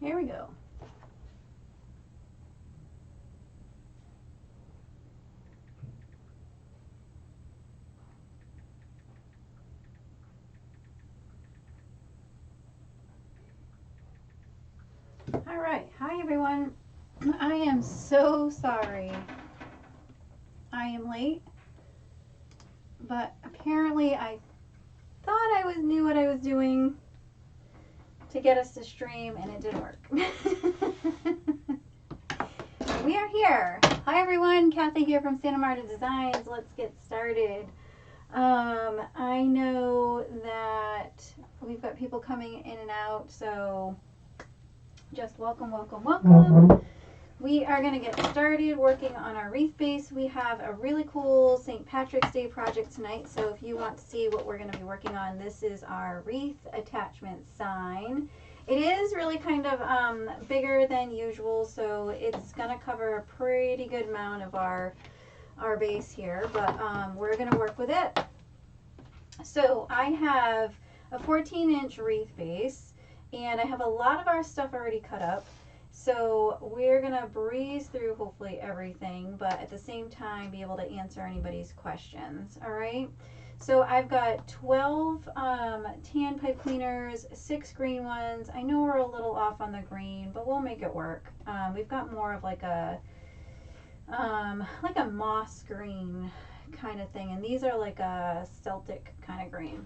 Here we go. All right. Hi, everyone. I am so sorry. I am late, but apparently I thought I knew what I was doing to get us to stream, and it didn't work. We are here. Hi, everyone. Kathy here from Santa Marta Designs. Let's get started. I know that we've got people coming in and out, so just welcome, welcome, welcome. We are going to get started working on our wreath base. We have a really cool St. Patrick's Day project tonight, so if you want to see what we're going to be working on, this is our wreath attachment sign. It is really kind of bigger than usual, so it's going to cover a pretty good amount of our base here, but we're going to work with it. So I have a 14-inch wreath base, and I have a lot of our stuff already cut up. So we're going to breeze through hopefully everything, but at the same time be able to answer anybody's questions. All right. So I've got 12 tan pipe cleaners, 6 green ones. I know we're a little off on the green, but we'll make it work. We've got more of like a moss green kind of thing, and these are like a Celtic kind of green.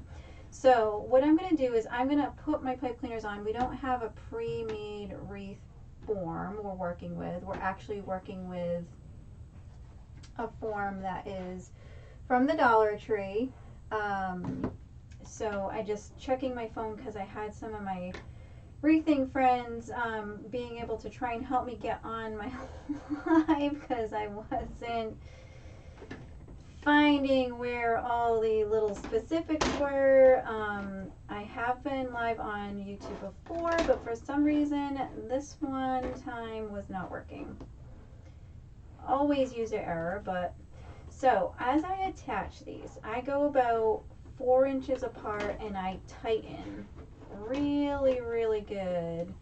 So what I'm going to do is I'm going to put my pipe cleaners on. We don't have a pre-made wreath form we're working with. We're actually working with a form that is from the Dollar Tree. So I just checking my phone because I had some of my wreathing friends being able to try and help me get on my live because I wasn't finding where all the little specifics were. I have been live on YouTube before, but for some reason this one time was not working. Always user error, but so as I attach these, I go about 4 inches apart and I tighten really, really good,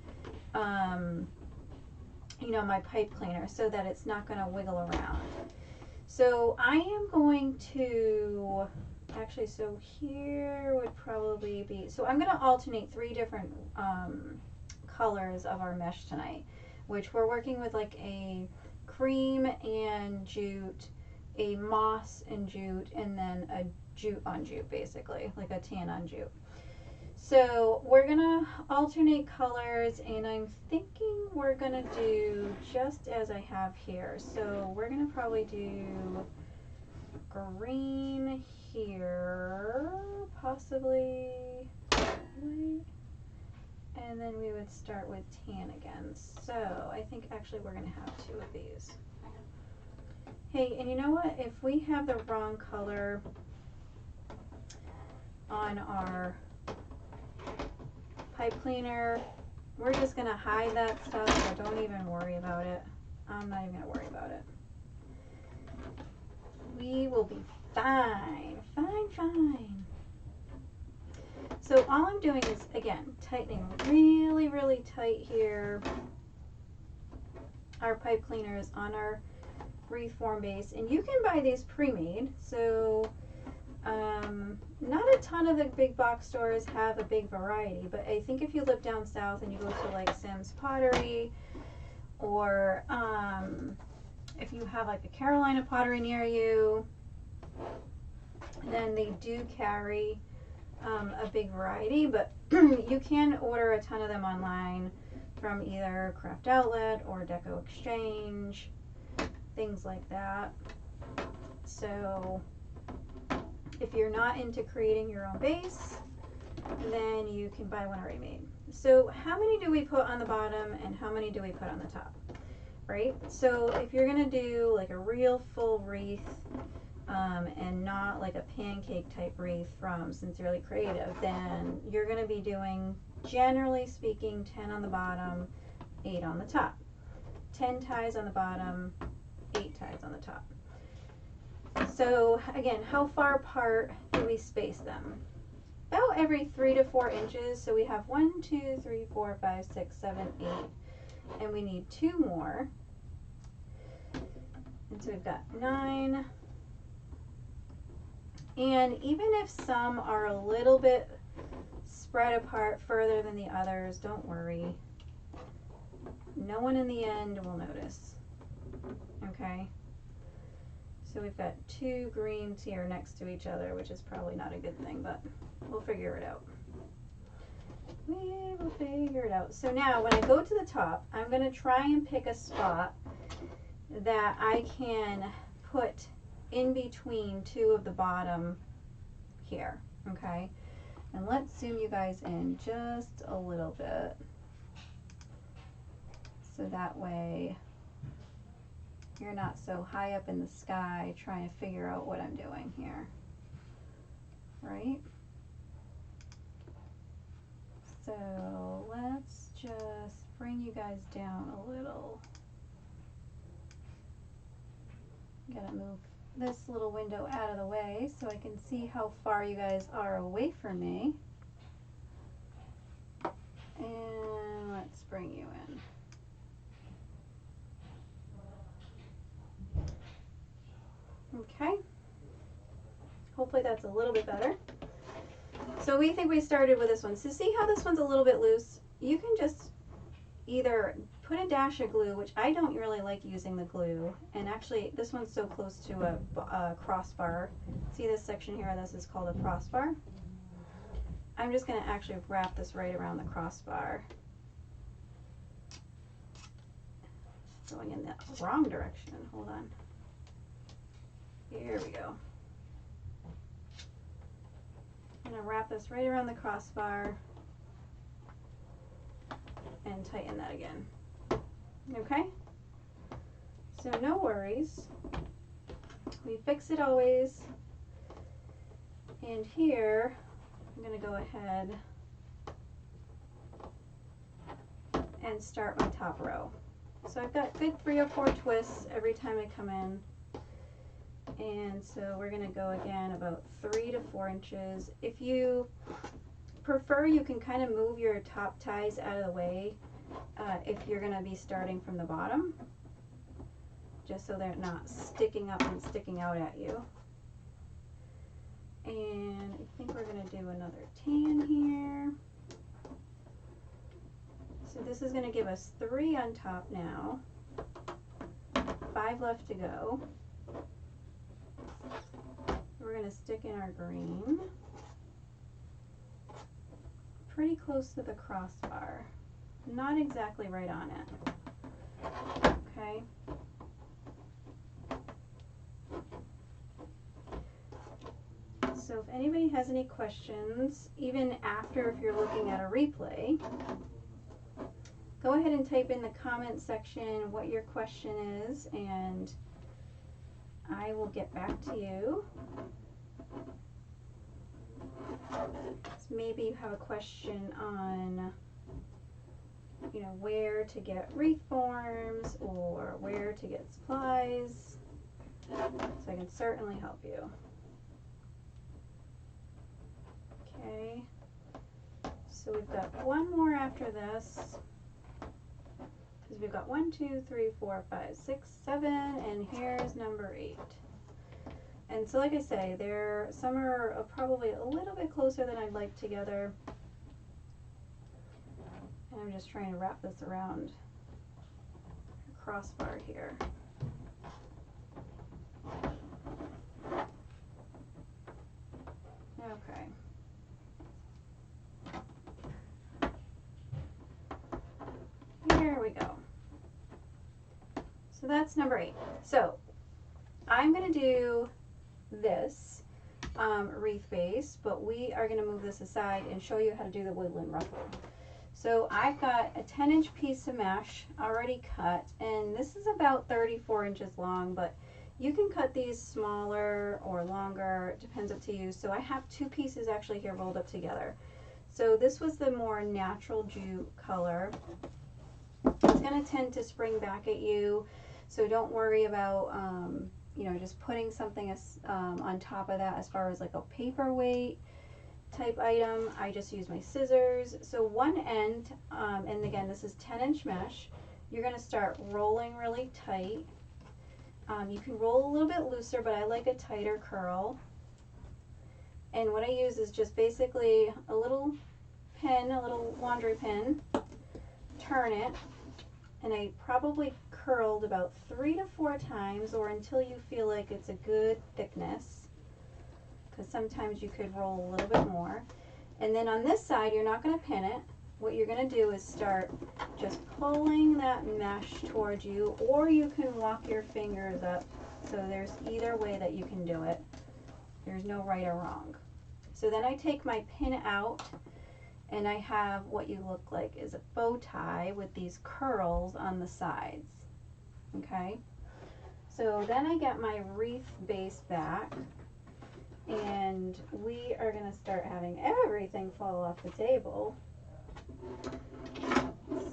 my pipe cleaner so that it's not going to wiggle around. So I am going to, actually, so here would probably be, so I'm going to alternate 3 different colors of our mesh tonight, which we're working with like a cream and jute, a moss and jute, and then a jute on jute, basically, like a tan on jute. So we're going to alternate colors, and I'm thinking we're going to do just as I have here. So we're going to probably do green here, possibly white, and then we would start with tan again. So I think actually we're going to have 2 of these. Hey, and you know what? If we have the wrong color on our pipe cleaner, we're just going to hide that stuff, so don't even worry about it. I'm not even going to worry about it. We will be fine. Fine. So all I'm doing is, again, tightening really, really tight here. Our pipe cleaners on our wreath form base. And you can buy these pre-made. So not a ton of the big box stores have a big variety, but I think if you live down south and you go to like Sim's Pottery, or if you have like a Carolina Pottery near you, then they do carry a big variety, but you can order a ton of them online from either Craft Outlet or Deco Exchange, things like that. So if you're not into creating your own base, then you can buy one already made. So how many do we put on the bottom and how many do we put on the top, right? So if you're gonna do like a real full wreath, and not like a pancake type wreath from Sincerely Creative, then you're going to be doing, generally speaking, 10 on the bottom, 8 on the top. 10 ties on the bottom, 8 ties on the top. So again, how far apart do we space them? about every 3 to 4 inches. So we have 1, 2, 3, 4, 5, 6, 7, 8, and we need 2 more. And so we've got 9. And even if some are a little bit spread apart further than the others, don't worry. No one in the end will notice. Okay? So we've got 2 greens here next to each other, which is probably not a good thing, but we'll figure it out. We will figure it out. So now when I go to the top, I'm going to try and pick a spot that I can put in between 2 of the bottom here, okay? And let's zoom you guys in just a little bit, so that way you're not so high up in the sky trying to figure out what I'm doing here, right? So let's just bring you guys down a little. I'm gonna move this little window out of the way so I can see how far you guys are away from me. And let's bring you in. Okay. Hopefully that's a little bit better. So we think we started with this one. So see how this one's a little bit loose? You can just either put a dash of glue, which I don't really like using the glue, and actually this one's so close to a crossbar. See this section here? This is called a crossbar. I'm just going to actually wrap this right around the crossbar. Going in the wrong direction. Hold on. Here we go. I'm going to wrap this right around the crossbar and tighten that again. Okay? So no worries. We fix it always. And here, I'm going to go ahead and start my top row. So I've got good 3 or 4 twists every time I come in. And so we're going to go again about 3 to 4 inches. If you prefer, you can kind of move your top ties out of the way if you're going to be starting from the bottom, just so they're not sticking up and sticking out at you. And I think we're going to do another tan here. So this is going to give us 3 on top now, 5 left to go. We're going to stick in our green pretty close to the crossbar, not exactly right on it. Okay. So if anybody has any questions, even after, if you're looking at a replay, go ahead and type in the comment section what your question is, and I will get back to you. So maybe you have a question on, you know, where to get wreath forms or where to get supplies. So I can certainly help you. Okay, so we've got 1 more after this, because we've got 1, 2, 3, 4, 5, 6, 7, and here's number 8. And so like I say, some are probably a little bit closer than I'd like together. And I'm just trying to wrap this around the crossbar here. Okay. Here we go. So that's number 8. So I'm going to do this wreath base, but we are going to move this aside and show you how to do the woodland ruffle. So I've got a 10-inch piece of mesh already cut, and this is about 34 inches long, but you can cut these smaller or longer, it depends up to you. So I have 2 pieces actually here rolled up together. So this was the more natural jute color. It's going to tend to spring back at you, so don't worry about you know, just putting something on top of that as far as like a paperweight. type item, I just use my scissors. So one end, and again, this is 10-inch mesh, you're going to start rolling really tight. You can roll a little bit looser, but I like a tighter curl. And what I use is just basically a little pin, a little laundry pin, turn it, and I probably curled about 3 to 4 times, or until you feel like it's a good thickness, because sometimes you could roll a little bit more. And then on this side, you're not going to pin it. What you're going to do is start just pulling that mesh towards you, or you can walk your fingers up. So there's either way that you can do it. There's no right or wrong. So then I take my pin out, and I have what you look like is a bow tie with these curls on the sides. Okay? So then I get my wreath base back, and we are going to start having everything fall off the table.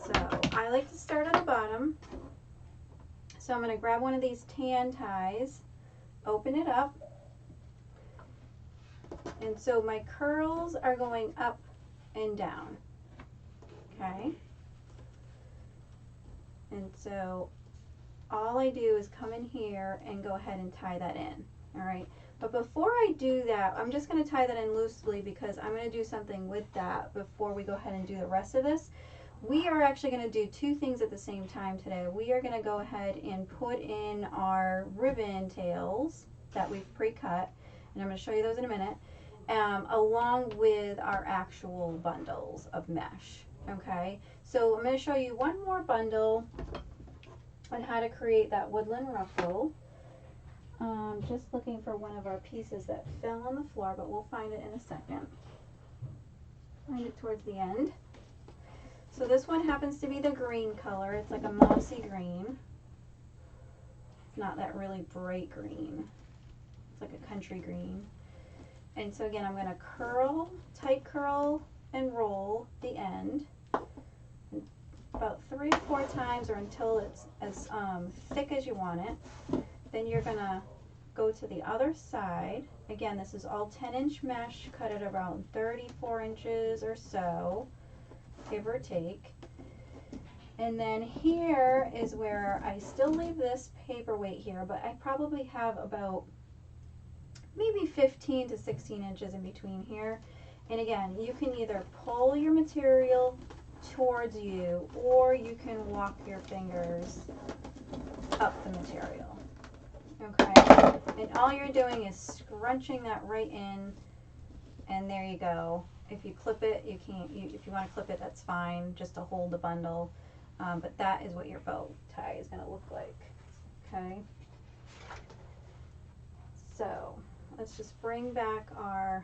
So I like to start at the bottom. So I'm going to grab one of these tan ties, open it up, and so my curls are going up and down. Okay? And so all I do is come in here and go ahead and tie that in. All right? But before I do that, I'm just going to tie that in loosely because I'm going to do something with that before we go ahead and do the rest of this. We are actually going to do 2 things at the same time today. We are going to go ahead and put in our ribbon tails that we've pre-cut, and I'm going to show you those in a minute, along with our actual bundles of mesh. Okay, so I'm going to show you one more bundle on how to create that woodland ruffle. Just looking for one of our pieces that fell on the floor, but we'll find it in a second. Find it towards the end. So this one happens to be the green color. It's like a mossy green. It's not that really bright green. It's like a country green. And so again, I'm going to curl, tight curl, and roll the end about 3 to 4 times, or until it's as thick as you want it. Then you're going to go to the other side. Again, this is all 10-inch mesh, cut at around 34 inches or so, give or take. And then here is where I still leave this paperweight here, but I probably have about maybe 15 to 16 inches in between here. And again, you can either pull your material towards you, or you can walk your fingers up the material. Okay, and all you're doing is scrunching that right in, and there you go. If you clip it, you can't. If you want to clip it, that's fine, just to hold the bundle. But that is what your bow tie is going to look like. Okay. So let's just bring back our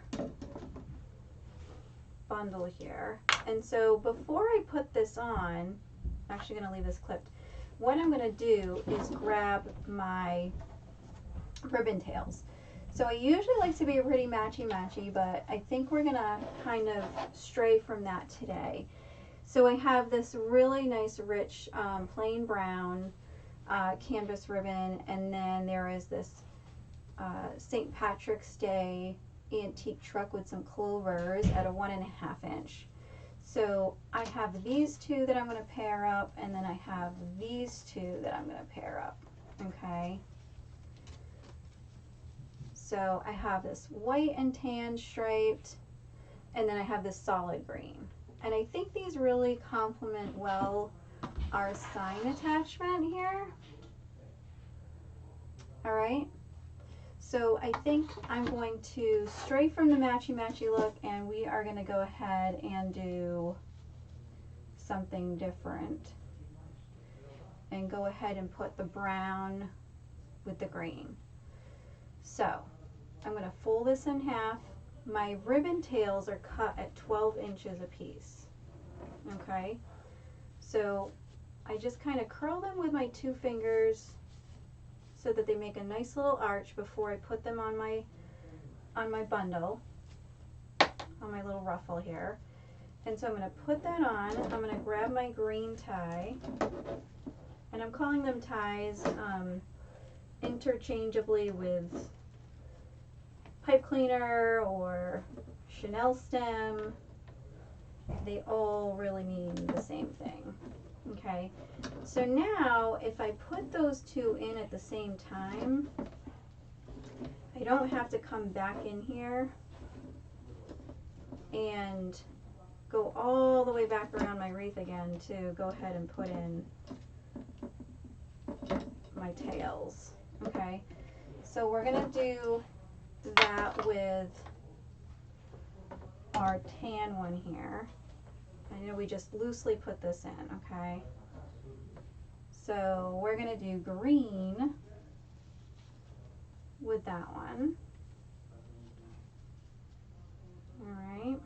bundle here. And so before I put this on, I'm actually going to leave this clipped. What I'm going to do is grab my ribbon tails. So I usually like to be pretty matchy-matchy, but I think we're going to kind of stray from that today. So I have this really nice, rich, plain brown canvas ribbon, and then there is this St. Patrick's Day antique truck with some clovers at a 1.5 inch. So I have these 2 that I'm going to pair up, and then I have these 2 that I'm going to pair up. Okay. So I have this white and tan striped, and then I have this solid green. And I think these really complement well our sign attachment here. All right. So I think I'm going to stray from the matchy-matchy look, and we are going to go ahead and do something different. And go ahead and put the brown with the green. So I'm going to fold this in half. My ribbon tails are cut at 12 inches a piece. Okay, so I just kind of curl them with my 2 fingers so that they make a nice little arch before I put them on my bundle, on my little ruffle here. And so I'm going to put that on. I'm going to grab my green tie, and I'm calling them ties interchangeably with pipe cleaner or Chanel stem, they all really mean the same thing. Okay, so now if I put those two in at the same time, I don't have to come back in here and go all the way back around my wreath again to go ahead and put in my tails. Okay, so we're gonna do that with our tan one here. I know we just loosely put this in, okay? So we're gonna do green with that one. All right.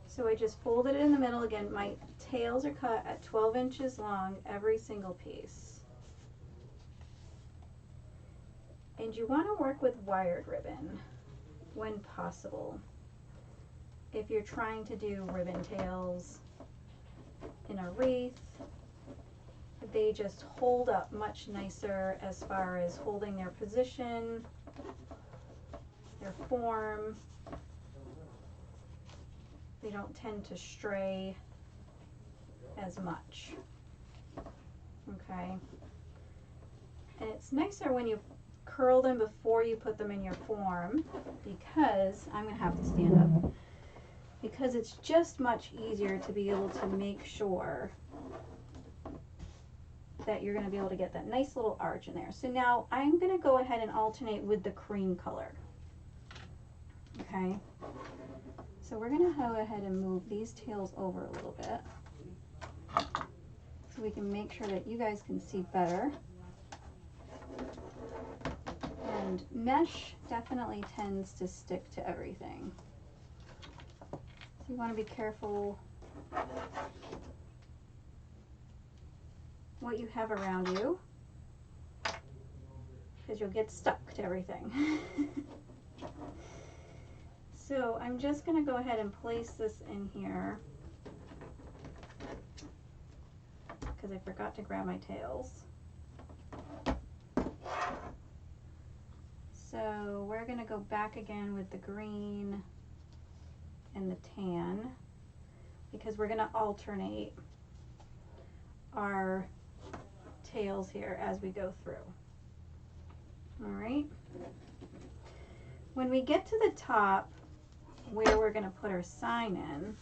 So I just folded it in the middle. Again, my tails are cut at 12 inches long, every single piece. And you want to work with wired ribbon when possible. If you're trying to do ribbon tails in a wreath, they just hold up much nicer as far as holding their position, their form. They don't tend to stray as much. Okay. And it's nicer when you curl them before you put them in your form, because I'm going to have to stand up, because it's just much easier to be able to make sure that you're going to be able to get that nice little arch in there. So now I'm going to go ahead and alternate with the cream color. Okay, so we're going to go ahead and move these tails over a little bit so we can make sure that you guys can see better. And mesh definitely tends to stick to everything. So you want to be careful what you have around you, because you'll get stuck to everything. So I'm just going to go ahead and place this in here, because I forgot to grab my tails. So we're going to go back again with the green and the tan, because we're going to alternate our tails here as we go through. All right. When we get to the top where we're going to put our sign in,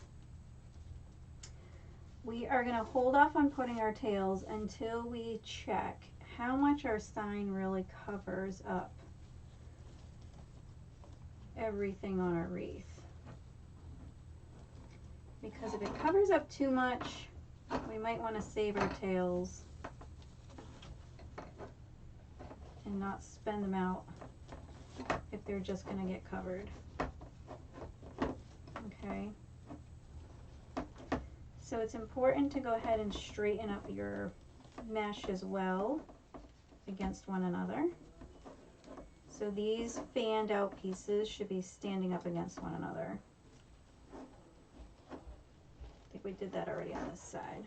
we are going to hold off on putting our tails until we check how much our sign really covers up everything on our wreath. Because if it covers up too much, we might want to save our tails and not spend them out if they're just going to get covered. Okay. So it's important to go ahead and straighten up your mesh as well against one another. So these fanned out pieces should be standing up against one another. I think we did that already on this side.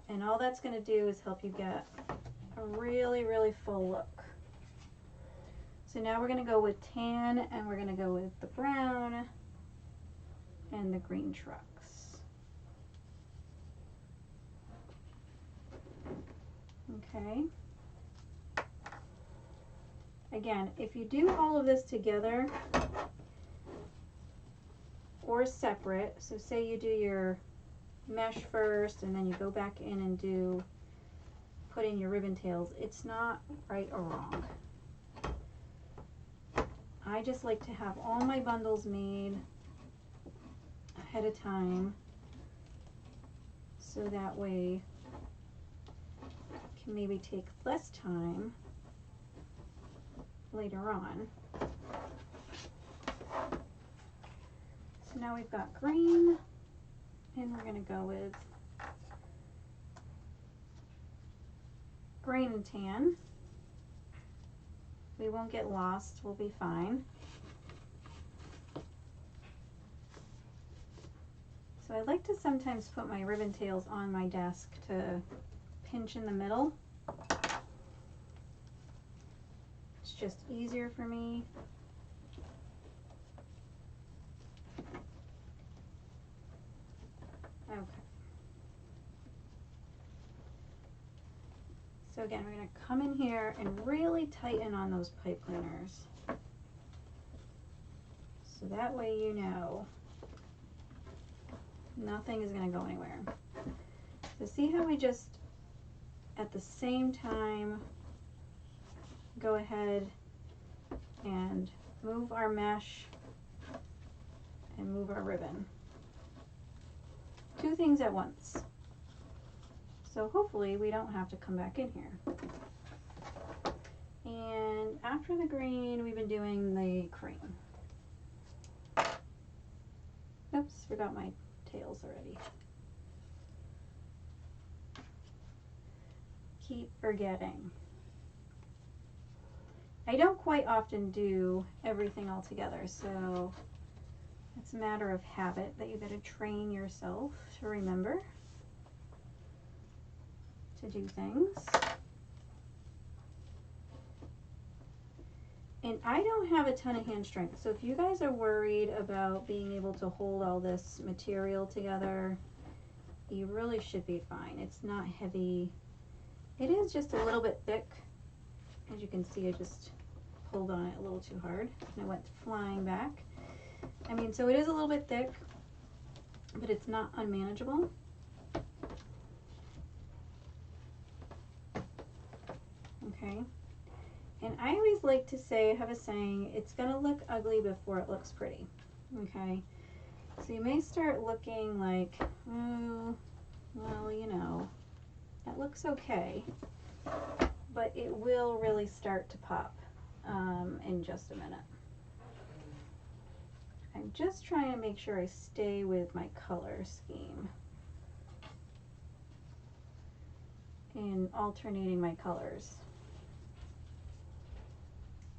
And all that's going to do is help you get a really, really full look. So now we're going to go with tan, and we're going to go with the brown and the green trucks. Okay. Again, if you do all of this together or separate, so say you do your mesh first and then you go back in and put in your ribbon tails, it's not right or wrong. I just like to have all my bundles made ahead of time, so that way it can maybe take less time later on. So now we've got green, and we're going to go with green and tan. We won't get lost, we'll be fine. So I like to sometimes put my ribbon tails on my desk to pinch in the middle. It's just easier for me. So again, we're going to come in here and really tighten on those pipe cleaners. So that way you know nothing is going to go anywhere. So see how we just at the same time go ahead and move our mesh and move our ribbon. Two things at once. So hopefully we don't have to come back in here. And after the green, we've been doing the cream. Oops, forgot my tails already. Keep forgetting. I don't quite often do everything all together, so it's a matter of habit that you gotta train yourself to remember to do things. And I don't have a ton of hand strength, so if you guys are worried about being able to hold all this material together, you really should be fine. It's not heavy. It is just a little bit thick. As you can see, I just pulled on it a little too hard and it went flying back. I mean, so it is a little bit thick, but it's not unmanageable. Okay. And I always like to say, I have a saying, it's gonna look ugly before it looks pretty. Okay. So you may start looking like, oh, well, you know, that looks okay, but it will really start to pop in just a minute. I'm just trying to make sure I stay with my color scheme and alternating my colors.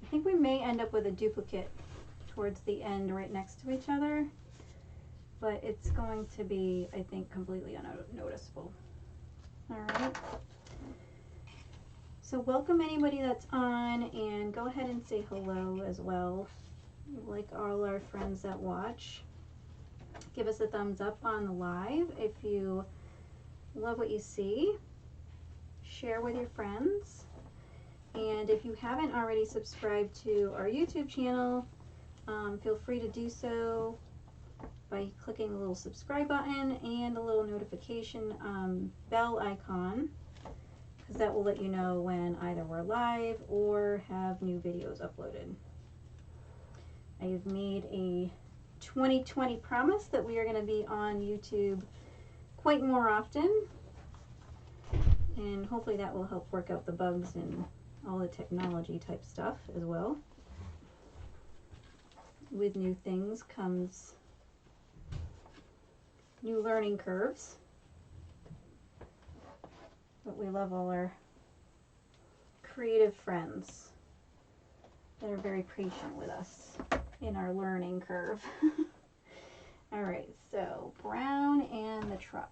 I think we may end up with a duplicate towards the end right next to each other, but it's going to be, I think, completely unnoticeable. All right. So welcome anybody that's on, and go ahead and say hello as well. Like all our friends that watch. Give us a thumbs up on the live if you love what you see. Share with your friends. And if you haven't already subscribed to our YouTube channel, feel free to do so by clicking the little subscribe button and the little notification bell icon, because that will let you know when either we're live or have new videos uploaded. I have made a 2020 promise that we are going to be on YouTube quite more often, and hopefully that will help work out the bugs and all the technology type stuff as well. With new things comes new learning curves, but we love all our creative friends that are very patient with us in our learning curve. All right, so brown and the truck.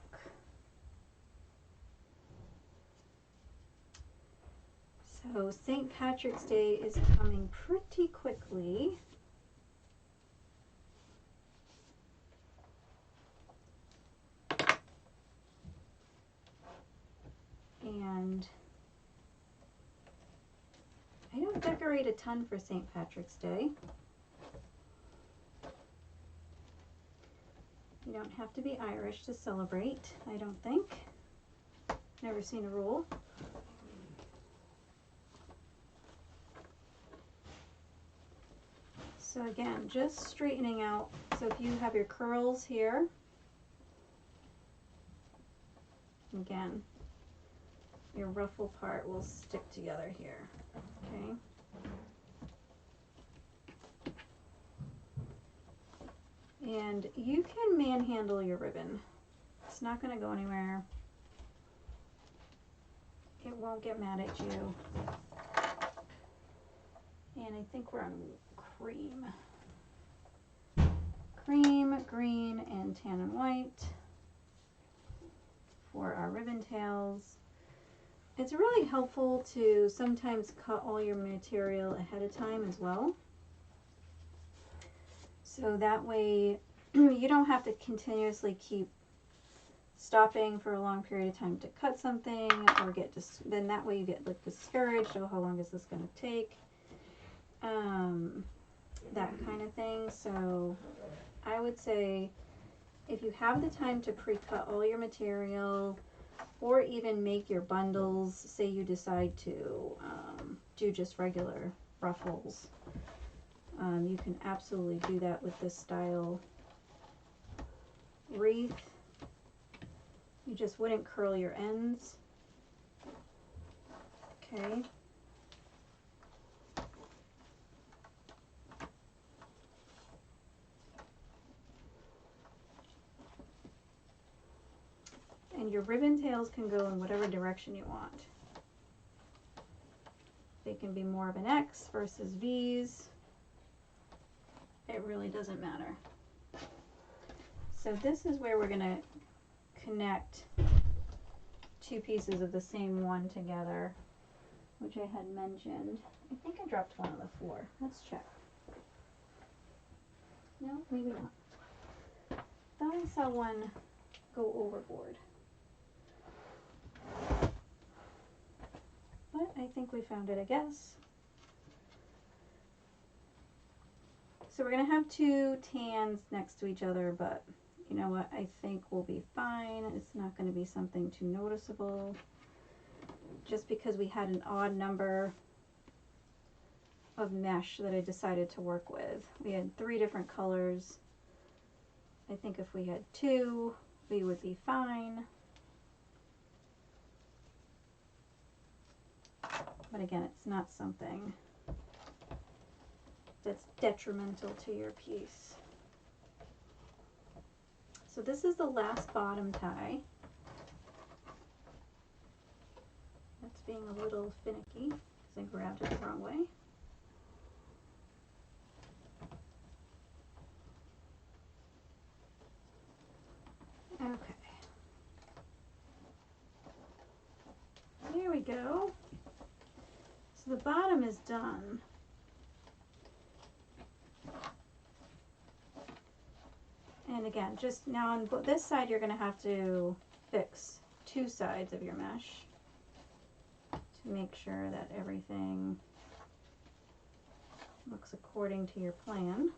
So St. Patrick's Day is coming pretty quickly. And I don't decorate a ton for St. Patrick's Day. You don't have to be Irish to celebrate, I don't think. Never seen a rule. So again, just straightening out. So if you have your curls here, again, your ruffle part will stick together here, okay? And you can manhandle your ribbon. It's not going to go anywhere. It won't get mad at you. And I think we're on cream. Cream, green, and tan and white for our ribbon tails. It's really helpful to sometimes cut all your material ahead of time as well. So that way you don't have to continuously keep stopping for a long period of time to cut something, or then that way you get like discouraged. Oh, how long is this going to take? That kind of thing. So I would say if you have the time to pre-cut all your material, or even make your bundles, say you decide to do just regular ruffles, you can absolutely do that with this style wreath. You just wouldn't curl your ends. Okay. And your ribbon tails can go in whatever direction you want. They can be more of an X versus V's. It really doesn't matter. So this is where we're going to connect two pieces of the same one together, which I had mentioned. I think I dropped one on the floor. Let's check. No, maybe not. Thought I saw one go overboard. But I think we found it, I guess. So we're going to have two tans next to each other, but you know what? I think we'll be fine. It's not going to be something too noticeable. Just because we had an odd number of mesh that I decided to work with. We had 3 different colors. I think if we had 2, we would be fine. But again, it's not something that's detrimental to your piece. So this is the last bottom tie. That's being a little finicky because I grabbed it the wrong way. Okay. There we go. So the bottom is done. And again, just now on this side, you're going to have to fix 2 sides of your mesh to make sure that everything looks according to your plan.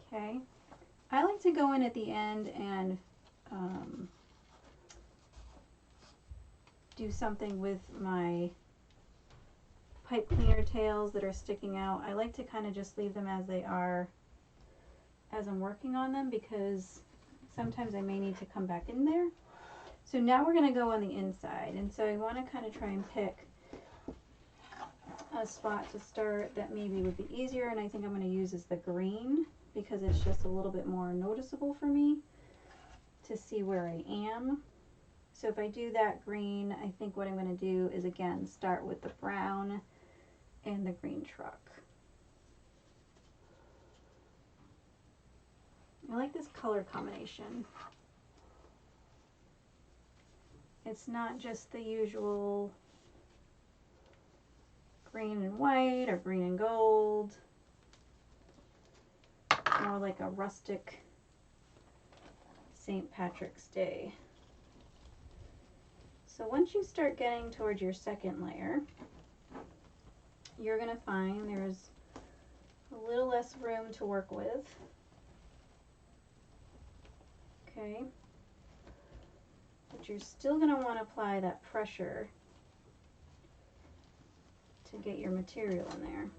Okay. I like to go in at the end and do something with my pipe cleaner tails that are sticking out. I like to kind of just leave them as they are as I'm working on them, because sometimes I may need to come back in there. So now we're going to go on the inside, and so I want to kind of try and pick a spot to start that maybe would be easier, and I think I'm going to use is the green, because it's just a little bit more noticeable for me to see where I am. So if I do that green, I think what I'm going to do is again start with the brown and the green truck. I like this color combination. It's not just the usual green and white or green and gold. More like a rustic St. Patrick's Day. So once you start getting towards your second layer, you're going to find there's a little less room to work with. Okay. But you're still going to want to apply that pressure to get your material in there.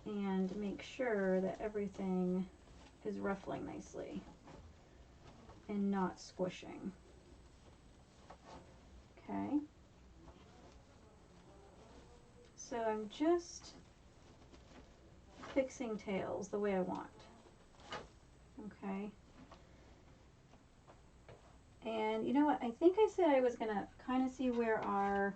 And make sure that everything is ruffling nicely and not squishing. Okay. So I'm just fixing tails the way I want. Okay. And you know what? I think I said I was going to kind of see where our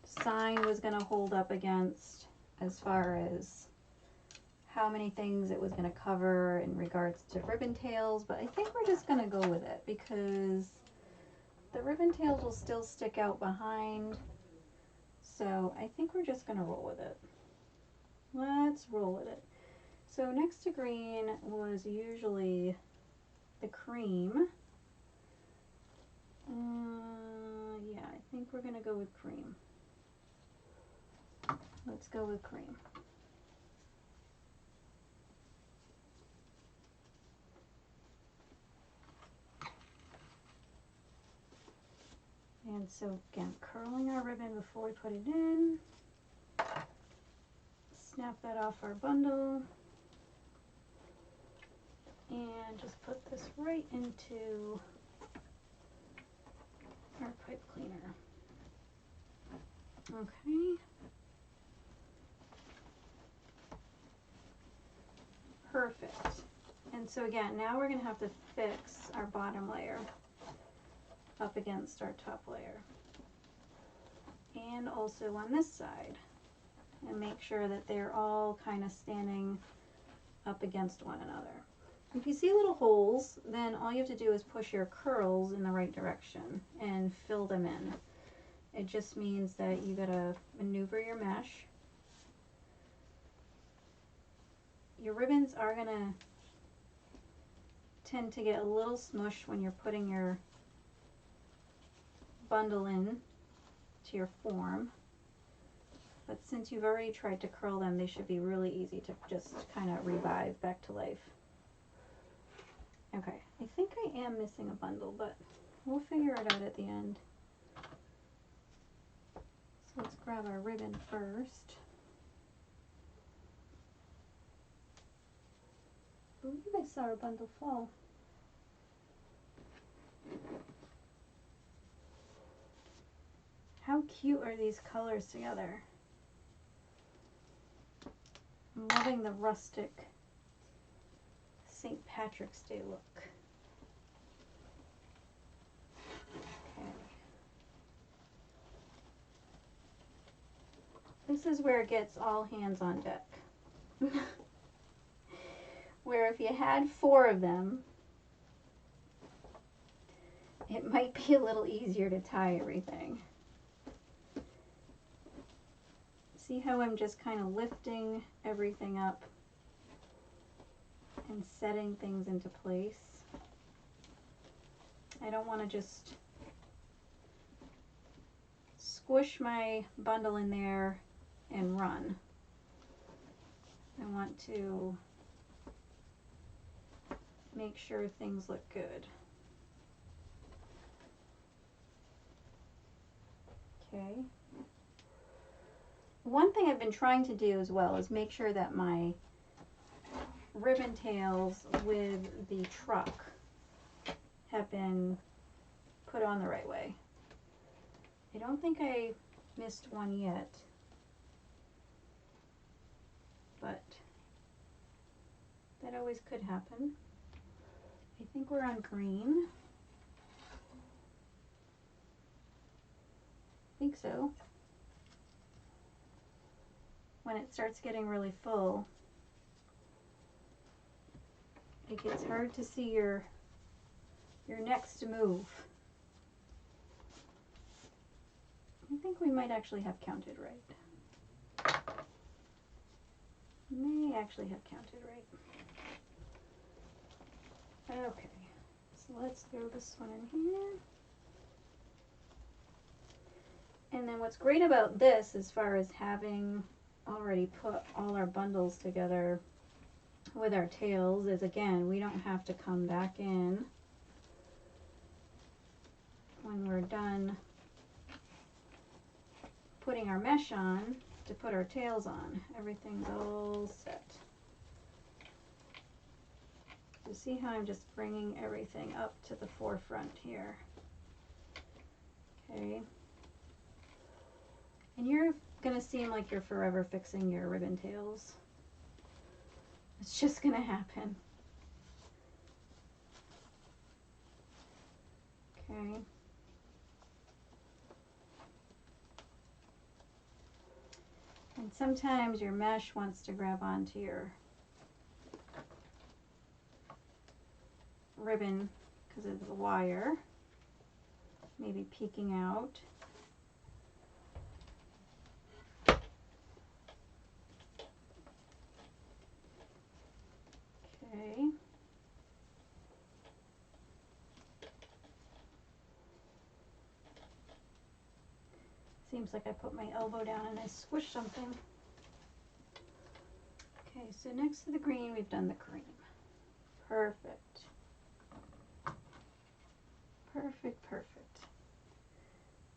sign was going to hold up against as far as how many things it was going to cover in regards to ribbon tails, but I think we're just going to go with it because the ribbon tails will still stick out behind. So I think we're just gonna roll with it. Let's roll with it. So next to green was usually the cream. Yeah, I think we're gonna go with cream. Let's go with cream. And so again, curling our ribbon before we put it in. Snap that off our bundle. And just put this right into our pipe cleaner. Okay. Perfect. And so again, now we're going to have to fix our bottom layer up against our top layer. And also on this side. And make sure that they're all kind of standing up against one another. If you see little holes, then all you have to do is push your curls in the right direction and fill them in. It just means that you gotta maneuver your mesh. Your ribbons are gonna tend to get a little smushed when you're putting your bundle in to your form. But since you've already tried to curl them, they should be really easy to just kind of revive back to life. Okay, I think I am missing a bundle, but we'll figure it out at the end. So let's grab our ribbon first. I believe I saw our bundle fall. How cute are these colors together? I'm loving the rustic St. Patrick's Day look. Okay. This is where it gets all hands on deck. Where if you had 4 of them, it might be a little easier to tie everything. See how I'm just kind of lifting everything up and setting things into place? I don't want to just squish my bundle in there and run. I want to make sure things look good. Okay. One thing I've been trying to do as well is make sure that my ribbon tails with the truck have been put on the right way. I don't think I missed one yet, but that always could happen. I think we're on green. I think so. When it starts getting really full, it gets hard to see your next move. I think we might actually have counted right. May actually have counted right. Okay, so let's throw this one in here. And then what's great about this, as far as having already put all our bundles together with our tails, is again, we don't have to come back in when we're done putting our mesh on to put our tails on. Everything's all set. You see how I'm just bringing everything up to the forefront here. Okay. And you're gonna seem like you're forever fixing your ribbon tails. It's just gonna happen. Okay. And sometimes your mesh wants to grab onto your ribbon because of the wire, maybe peeking out. Seems like I put my elbow down and I squished something. Okay, so next to the green, we've done the cream. Perfect. Perfect, perfect.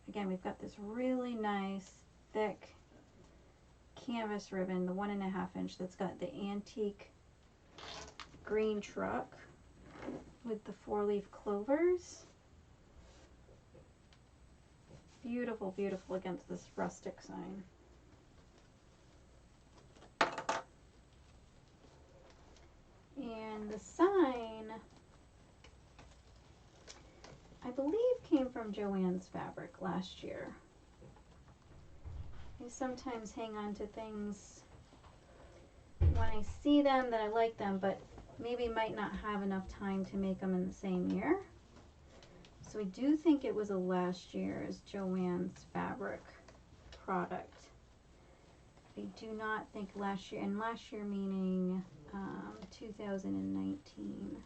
Again, we've got this really nice, thick canvas ribbon, the 1.5 inch, that's got the antique green truck with the 4-leaf clovers. Beautiful, beautiful against this rustic sign. And the sign, I believe, came from Joann's Fabric last year. I sometimes hang on to things when I see them that I like them, but maybe might not have enough time to make them in the same year. So I do think it was a last year's Joann's Fabric product. I do not think last year, and last year meaning 2019.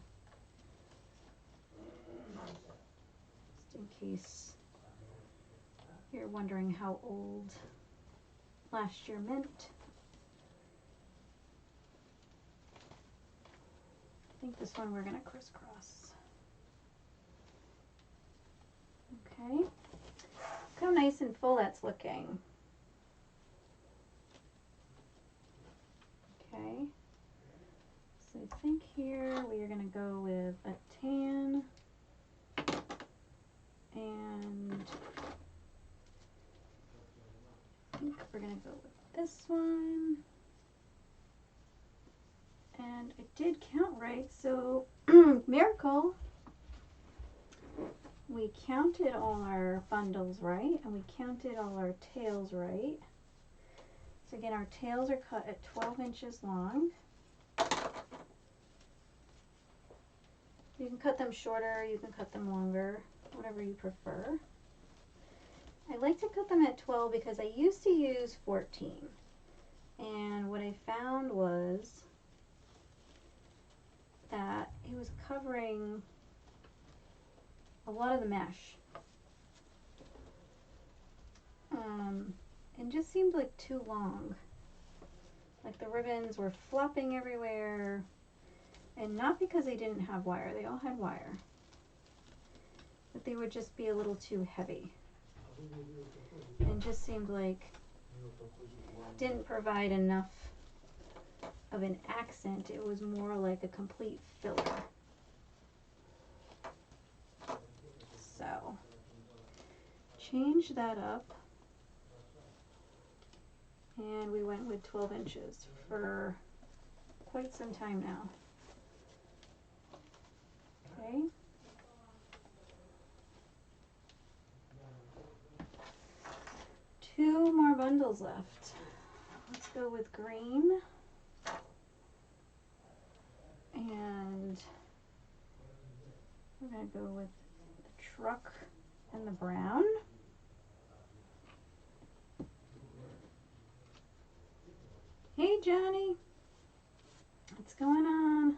Just in case you're wondering how old last year meant. I think this one we're going to crisscross. Okay. Look how nice and full that's looking. Okay. So I think here we are going to go with a tan and I think we're going to go with this one. And I did count right, so miracle. We counted all our bundles right, and we counted all our tails right. So again, our tails are cut at 12 inches long. You can cut them shorter, you can cut them longer, whatever you prefer. I like to cut them at 12 because I used to use 14. And what I found was that it was covering a lot of the mesh. And just seemed like too long. Like the ribbons were flopping everywhere. And not because they didn't have wire, they all had wire. But they would just be a little too heavy. And just seemed like didn't provide enough of an accent. It was more like a complete filler. So change that up, and we went with 12 inches for quite some time now. Okay. Two more bundles left. Let's go with green. And we're going to go with the truck and the brown. Hey Johnny, what's going on?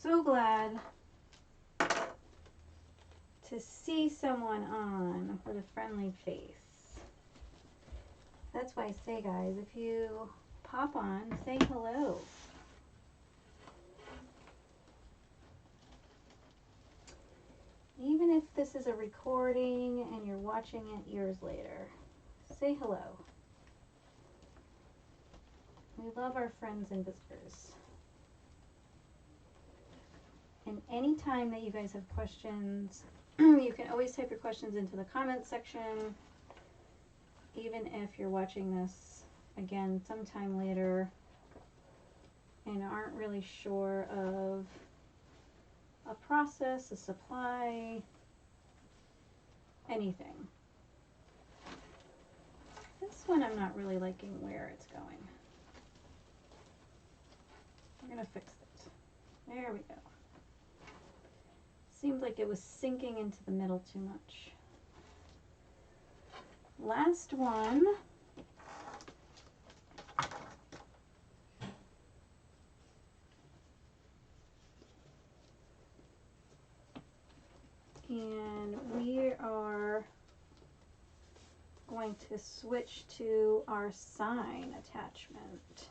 So glad to see someone on with a friendly face. That's why I say, guys, if you pop on, say hello. Even if this is a recording and you're watching it years later, say hello. We love our friends and visitors. And anytime that you guys have questions, you can always type your questions into the comments section. Even if you're watching this again sometime later and aren't really sure of a process, a supply, anything. This one I'm not really liking where it's going. We're going to fix it. There we go. Seemed like it was sinking into the middle too much. Last one. And we are going to switch to our sign attachment.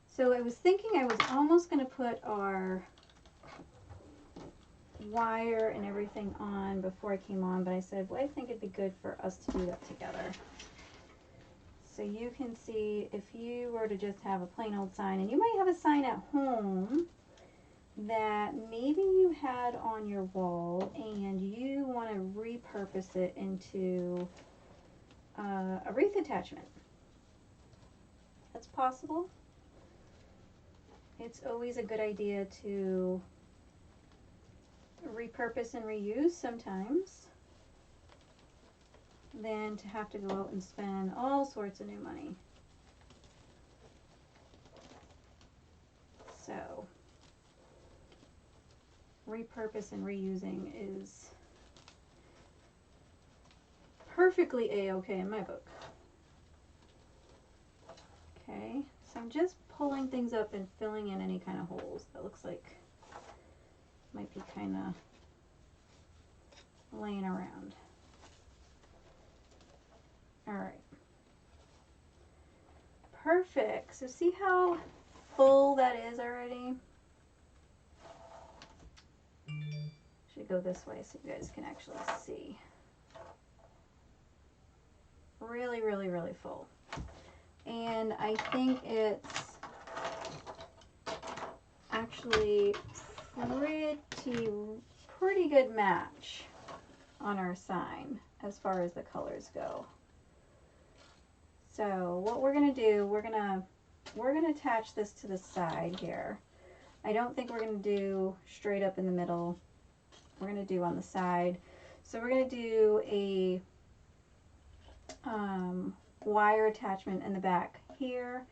So I was thinking I was almost going to put our wire and everything on before I came on, but I said, well, I think it'd be good for us to do that together. So you can see if you were to just have a plain old sign, and you might have a sign at home that maybe you had on your wall and you want to repurpose it into a wreath attachment. That's possible. It's always a good idea to repurpose and reuse sometimes than to have to go out and spend all sorts of new money. So repurpose and reusing is perfectly a-okay in my book. Okay, so I'm just pulling things up and filling in any kind of holes that looks like might be kind of laying around. All right. Perfect. So see how full that is already? Should go this way so you guys can actually see. Really, really, really full. And I think it's actually pretty good match on our sign as far as the colors go. So what we're gonna do, we're gonna attach this to the side here. I don't think we're gonna do straight up in the middle. We're gonna do on the side. So we're gonna do a wire attachment in the back here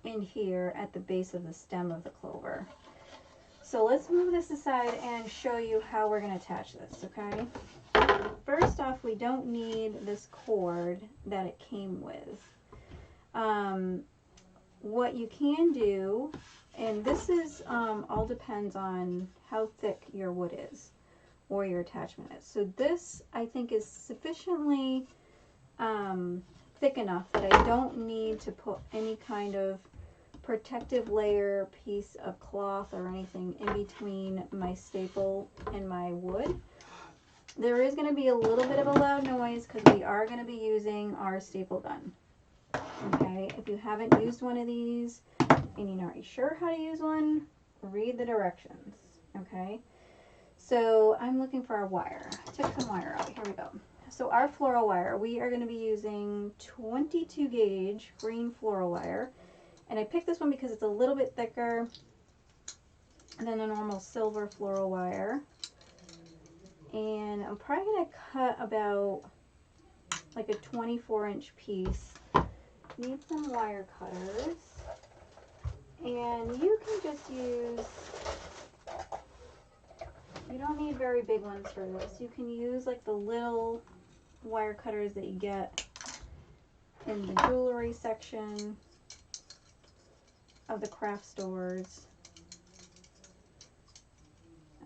and here at the base of the stem of the clover. So let's move this aside and show you how we're going to attach this, okay? First off, we don't need this cord that it came with. What you can do, and this is all depends on how thick your wood is or your attachment is. So this, I think, is sufficiently thick enough that I don't need to put any kind of protective layer, piece of cloth or anything in between my staple and my wood. There is going to be a little bit of a loud noise because we are going to be using our staple gun. Okay, if you haven't used one of these and you're not sure how to use one, read the directions. Okay, so I'm looking for our wire. I took some wire out. Here we go. So our floral wire, we are going to be using 22 gauge green floral wire. And I picked this one because it's a little bit thicker than the normal silver floral wire. And I'm probably going to cut about like a 24-inch piece. Need some wire cutters. And you can just use, you don't need very big ones for this. You can use like the little wire cutters that you get in the jewelry section of the craft stores.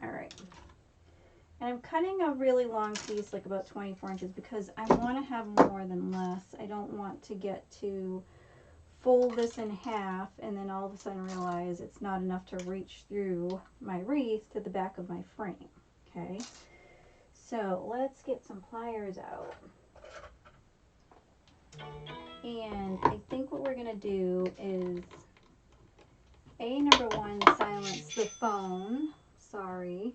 All right. And I'm cutting a really long piece, like about 24 inches, because I want to have more than less. I don't want to get to fold this in half and then all of a sudden realize it's not enough to reach through my wreath to the back of my frame. Okay. So let's get some pliers out. And I think what we're going to do is, number one, silence the phone. Sorry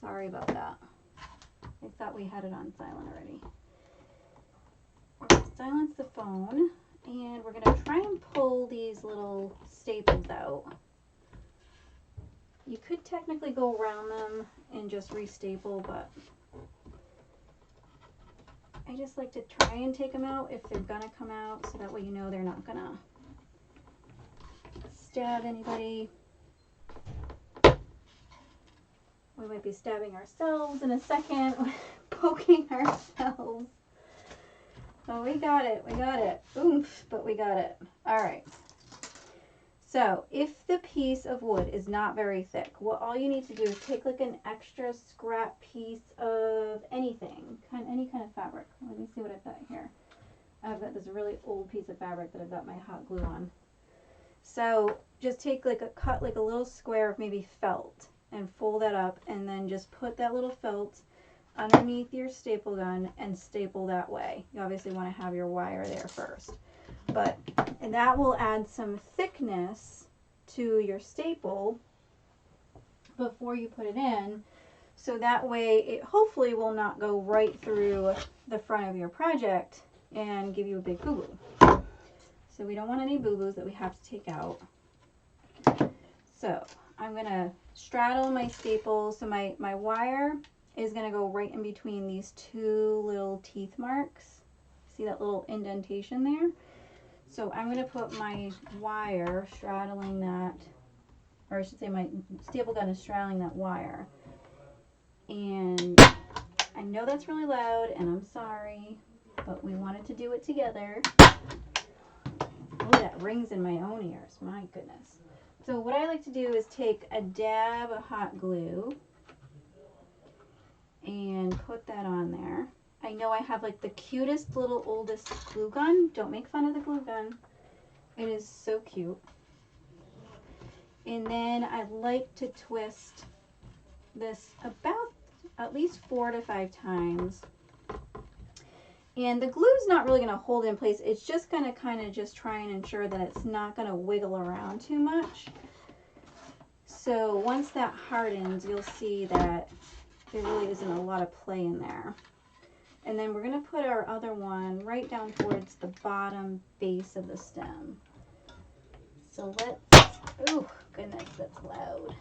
about that. I thought we had it on silent already. We're going to silence the phone, and we're going to try and pull these little staples out. You could technically go around them and just restaple, but I just like to try and take them out if they're gonna come out, so that way you know they're not gonna stab anybody. We might be stabbing ourselves in a second, poking ourselves. Oh, we got it, oomph, but we got it. All right. So if the piece of wood is not very thick, what all you need to do is take like an extra scrap piece of anything, any kind of fabric. Let me see what I've got here. I've got this really old piece of fabric that I've got my hot glue on. So just take like cut like a little square of maybe felt and fold that up, and then just put that little felt underneath your staple gun and staple that way. You obviously want to have your wire there first. And that will add some thickness to your staple before you put it in, so that way it hopefully will not go right through the front of your project and give you a big boo-boo. So we don't want any boo-boos that we have to take out. So I'm going to straddle my staple. So my wire is going to go right in between these two little teeth marks. See that little indentation there? So I'm going to put my wire straddling that, or I should say my staple gun is straddling that wire. And I know that's really loud, and I'm sorry, but we wanted to do it together. Oh, that rings in my own ears. My goodness. So what I like to do is take a dab of hot glue and put that on there. I know I have like the cutest little oldest glue gun. Don't make fun of the glue gun. It is so cute. And then I like to twist this about at least 4 to 5 times. And the glue is not really going to hold it in place. It's just going to kind of just try and ensure that it's not going to wiggle around too much. So once that hardens, you'll see that there really isn't a lot of play in there. And then we're going to put our other one right down towards the bottom base of the stem. So let's, oh goodness, that's loud.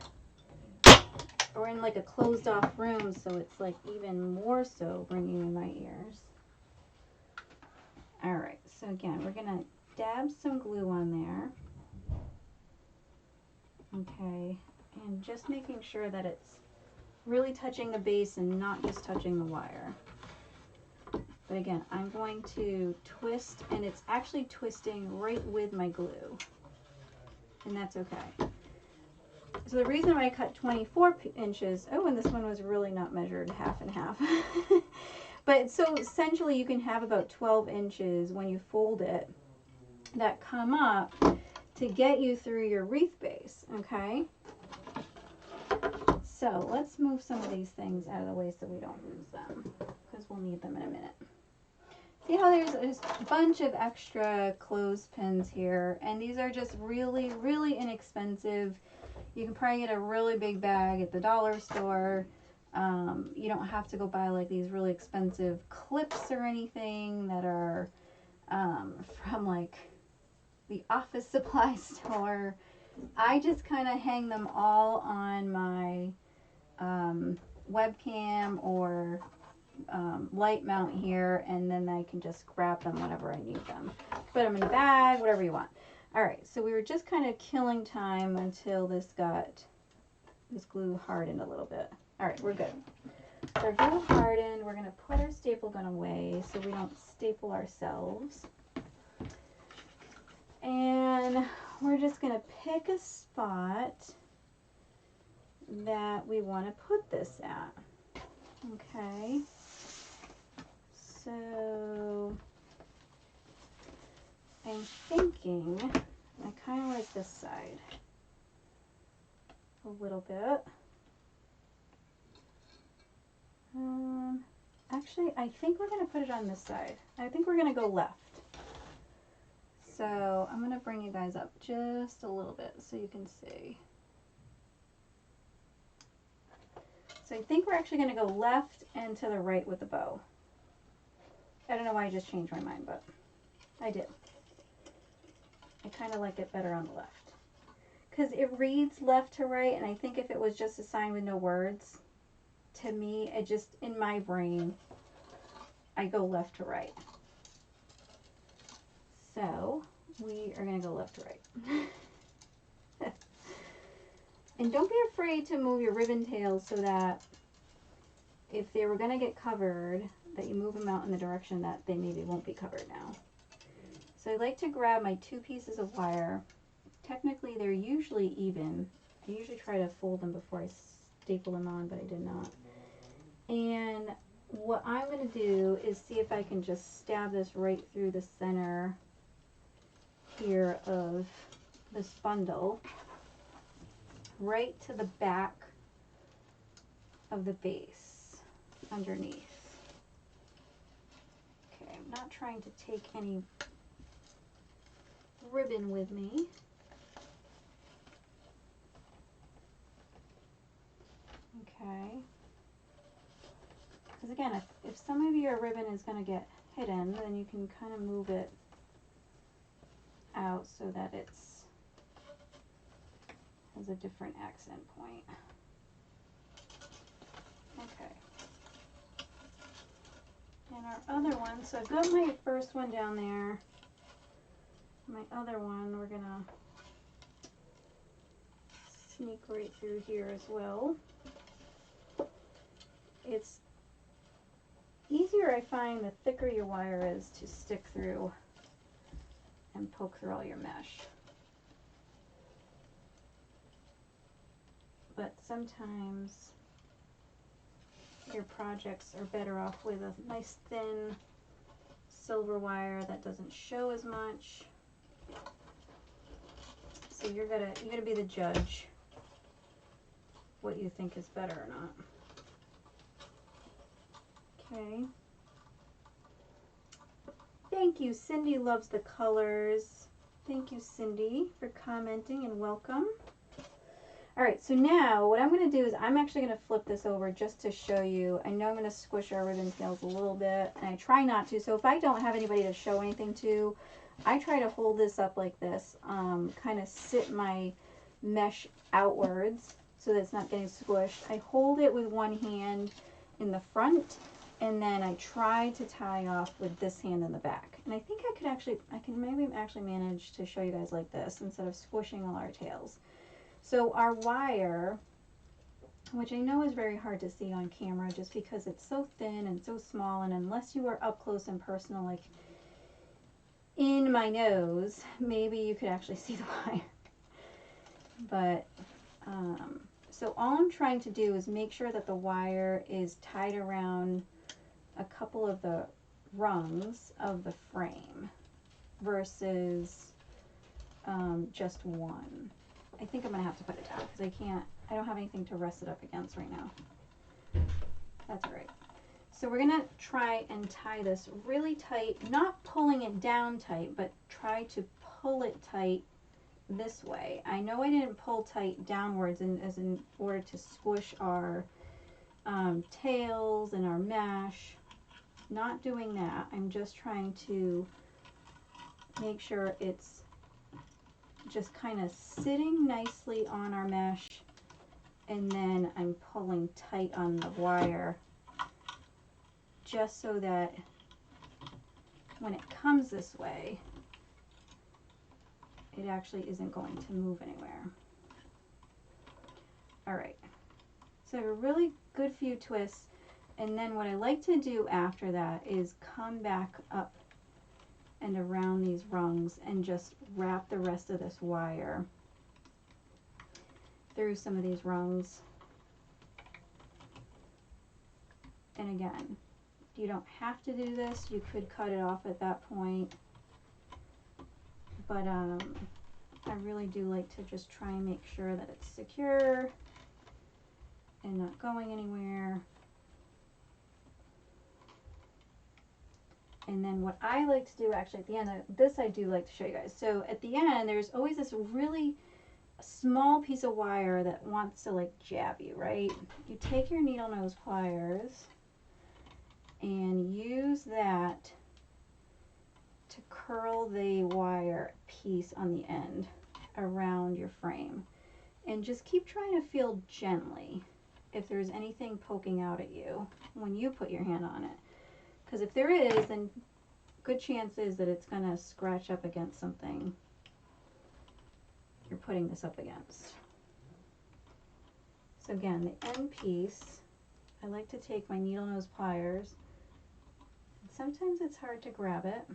We're in like a closed off room, so it's like even more so ringing in my ears. All right, so again, we're going to dab some glue on there. Okay, and just making sure that it's really touching the base and not just touching the wire. But again, I'm going to twist, and it's actually twisting right with my glue, and that's okay. So the reason why I cut 24 inches, oh, and this one was really not measured half and half. But so essentially you can have about 12 inches when you fold it that come up to get you through your wreath base, okay? So let's move some of these things out of the way so we don't lose them, because we'll need them in a minute. See how there's a bunch of extra clothespins here, and these are just really, really inexpensive. You can probably get a really big bag at the dollar store. You don't have to go buy like these really expensive clips or anything that are from like the office supply store. I just kind of hang them all on my webcam or light mount here, and then I can just grab them whenever I need them. Put them in a bag, whatever you want. Alright, so we were just kind of killing time until this glue hardened a little bit. Alright, we're good. So our glue hardened. We're going to put our staple gun away so we don't staple ourselves. And we're just going to pick a spot that we want to put this at. Okay. So I'm thinking I kind of like this side a little bit. Actually, I think we're going to put it on this side. I think we're going to go left. So I'm going to bring you guys up just a little bit so you can see. So I think we're actually going to go left and to the right with the bow. I don't know why I just changed my mind, but I did. I kind of like it better on the left, because it reads left to right, and I think if it was just a sign with no words, to me, it just, in my brain, I go left to right. So we are going to go left to right. And don't be afraid to move your ribbon tails so that if they were going to get covered, that you move them out in the direction that they maybe won't be covered now. So I like to grab my 2 pieces of wire technically they're usually even. I usually try to fold them before I staple them on, but I did not. And what I'm going to do is see if I can just stab this right through the center here of this bundle, right to the back of the base underneath. Okay, I'm not trying to take any ribbon with me. Okay. Because again, if some of your ribbon is going to get hidden, then you can kind of move it out so that it's has a different accent point. Okay. And our other one, so I've got my first one down there. My other one, we're gonna sneak right through here as well. It's easier, I find, the thicker your wire is to stick through and poke through all your mesh. But sometimes your projects are better off with a nice thin silver wire that doesn't show as much. So you're gonna be the judge what you think is better or not. Okay. Thank you. Cindy loves the colors. Thank you, Cindy, for commenting, and welcome. All right, so now what I'm going to do is I'm actually going to flip this over just to show you. I know I'm going to squish our ribbon tails a little bit, and I try not to. So if I don't have anybody to show anything to, I try to hold this up like this, kind of sit my mesh outwards so that it's not getting squished. I hold it with one hand in the front, and then I try to tie off with this hand in the back. And I think I can maybe actually manage to show you guys like this instead of squishing all our tails. So our wire, which I know is very hard to see on camera just because it's so thin and so small, and unless you are up close and personal, like in my nose, maybe you could actually see the wire. But, so all I'm trying to do is make sure that the wire is tied around a couple of the rungs of the frame versus just one. I think I'm going to have to put it down because I don't have anything to rest it up against right now. That's all right. So we're going to try and tie this really tight, not pulling it down tight, but try to pull it tight this way. I know I didn't pull tight downwards as in order to squish our tails and our mesh. Not doing that. I'm just trying to make sure it's just kind of sitting nicely on our mesh, and then I'm pulling tight on the wire just so that when it comes this way, it actually isn't going to move anywhere. All right, so I have a really good few twists, and then what I like to do after that is come back up and around these rungs and just wrap the rest of this wire through some of these rungs. And again, you don't have to do this. You could cut it off at that point. But I really do like to just try and make sure that it's secure and not going anywhere. And then what I like to do actually at the end, this I do like to show you guys. So at the end, there's always this really small piece of wire that wants to like jab you, right? You take your needle nose pliers and use that to curl the wire piece on the end around your frame. And just keep trying to feel gently if there's anything poking out at you when you put your hand on it. Because if there is, then good chance is that it's going to scratch up against something you're putting this up against. So again, the end piece, I like to take my needle nose pliers. Sometimes it's hard to grab it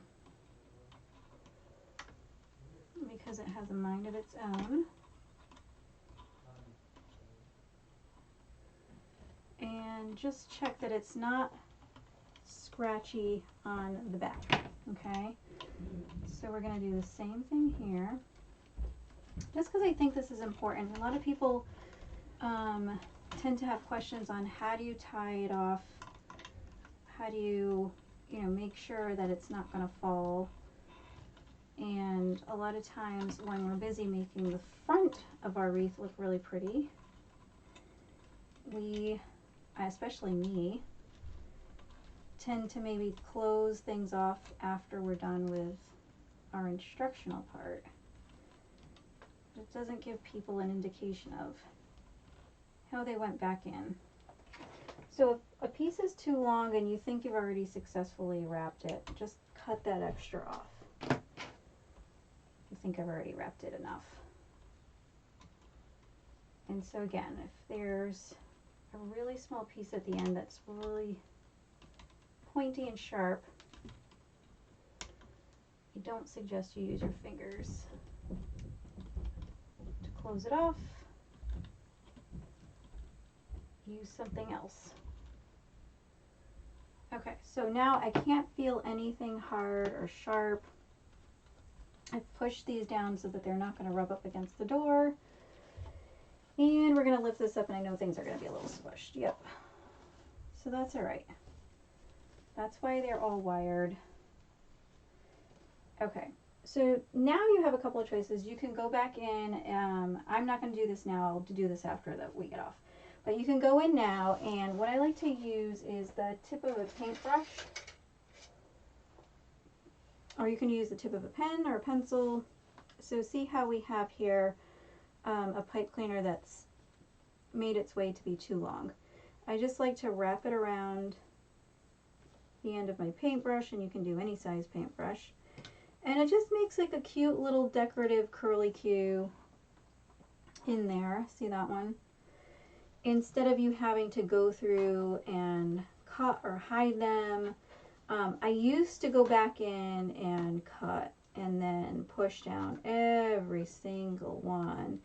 because it has a mind of its own. And just check that it's not scratchy on the back, okay? So we're gonna do the same thing here. Just because I think this is important. A lot of people tend to have questions on how do you tie it off, how do you make sure that it's not gonna fall. And a lot of times when we're busy making the front of our wreath look really pretty, we, especially me, tend to maybe close things off after we're done with our instructional part. It doesn't give people an indication of how they went back in. So if a piece is too long and you think you've already successfully wrapped it, just cut that extra off. I think I've already wrapped it enough. And so again, if there's a really small piece at the end that's really pointy and sharp, I don't suggest you use your fingers to close it off. Use something else. Okay, so now I can't feel anything hard or sharp. I've pushed these down so that they're not going to rub up against the door. And we're going to lift this up, and I know things are going to be a little squished. Yep. So that's all right. That's why they're all wired. Okay, so now you have a couple of choices. You can go back in. I'm not going to do this now. I'll do this after that we get off. But you can go in now, and what I like to use is the tip of a paintbrush. Or you can use the tip of a pen or a pencil. So see how we have here a pipe cleaner that's made its way to be too long. I just like to wrap it around the end of my paintbrush, and you can do any size paintbrush. And it just makes like a cute little decorative curly Q in there. See that one? Instead of you having to go through and cut or hide them. I used to go back in and cut and then push down every single one.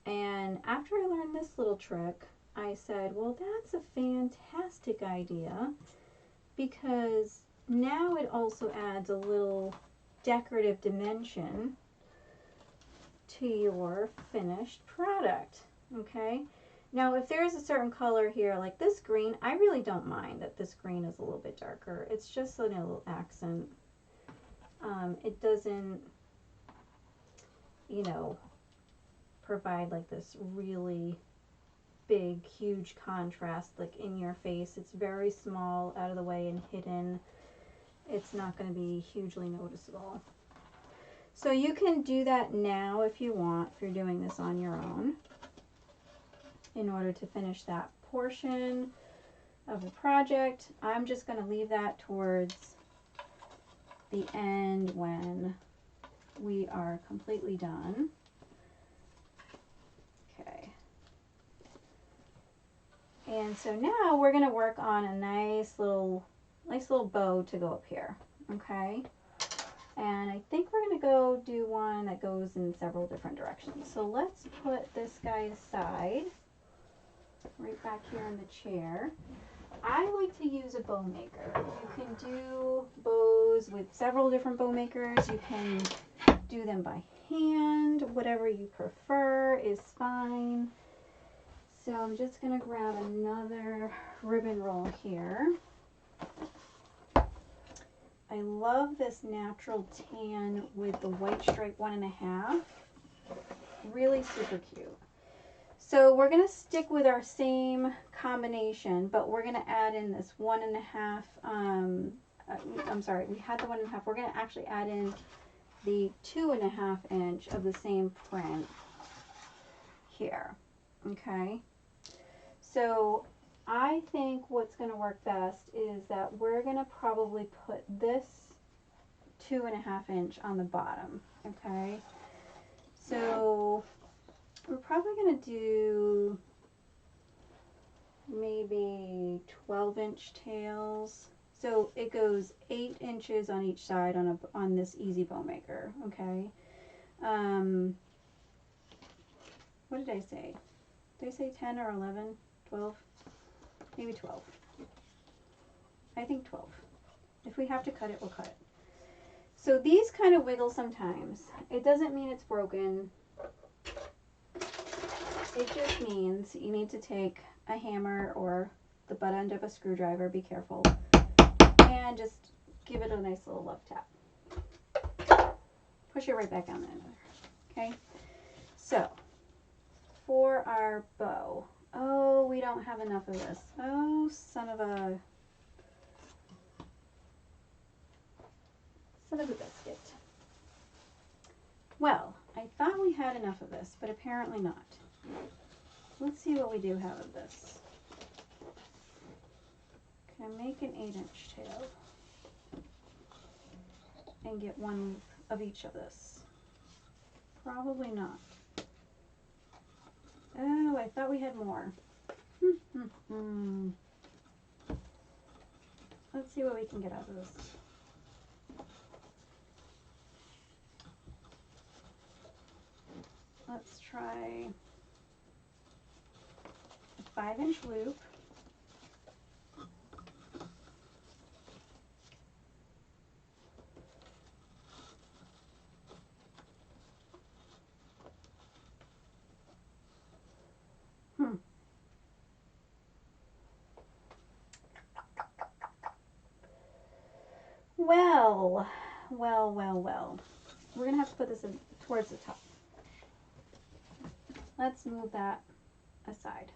And after I learned this little trick, I said, well, that's a fantastic idea, because now it also adds a little decorative dimension to your finished product, okay? Now, if there's a certain color here, like this green, I really don't mind that this green is a little bit darker. It's just a little accent. It doesn't, provide like this really big, huge contrast, like in your face. It's very small, out of the way, and hidden. It's not going to be hugely noticeable. So you can do that now if you want, if you're doing this on your own, in order to finish that portion of the project. I'm just going to leave that towards the end when we are completely done. Okay. And so now we're going to work on a nice little bow to go up here. Okay. And I think we're going to go do one that goes in several different directions. So let's put this guy aside, right back here in the chair. I like to use a bow maker. You can do bows with several different bow makers. You can do them by hand. Whatever you prefer is fine. So I'm just going to grab another ribbon roll here. I love this natural tan with the white stripe 1.5. Really super cute. So we're going to stick with our same combination, but we're going to add in this 1.5, I'm sorry, we had the 1.5. We're going to actually add in the 2.5 inch of the same print here. Okay. So I think what's going to work best is that we're going to probably put this 2.5 inch on the bottom. Okay. So we're probably going to do maybe 12-inch tails. So it goes 8 inches on each side on this easy bow maker. Okay. What did I say? Did I say 10 or 11? 12? Maybe 12. I think 12. If we have to cut it, we'll cut it. So these kind of wiggle sometimes. It doesn't mean it's broken. It just means you need to take a hammer or the butt end of a screwdriver, be careful, and just give it a nice little love tap. Push it right back on there. Okay? So, for our bow. Oh, we don't have enough of this. Oh, son of a biscuit. Well, I thought we had enough of this, but apparently not. Let's see what we do have of this. Can I make an 8-inch tail and get one of each of this? Probably not. Oh, I thought we had more. Let's see what we can get out of this. Let's try a 5-inch loop. Well. We're going to have to put this in towards the top. Let's move that aside.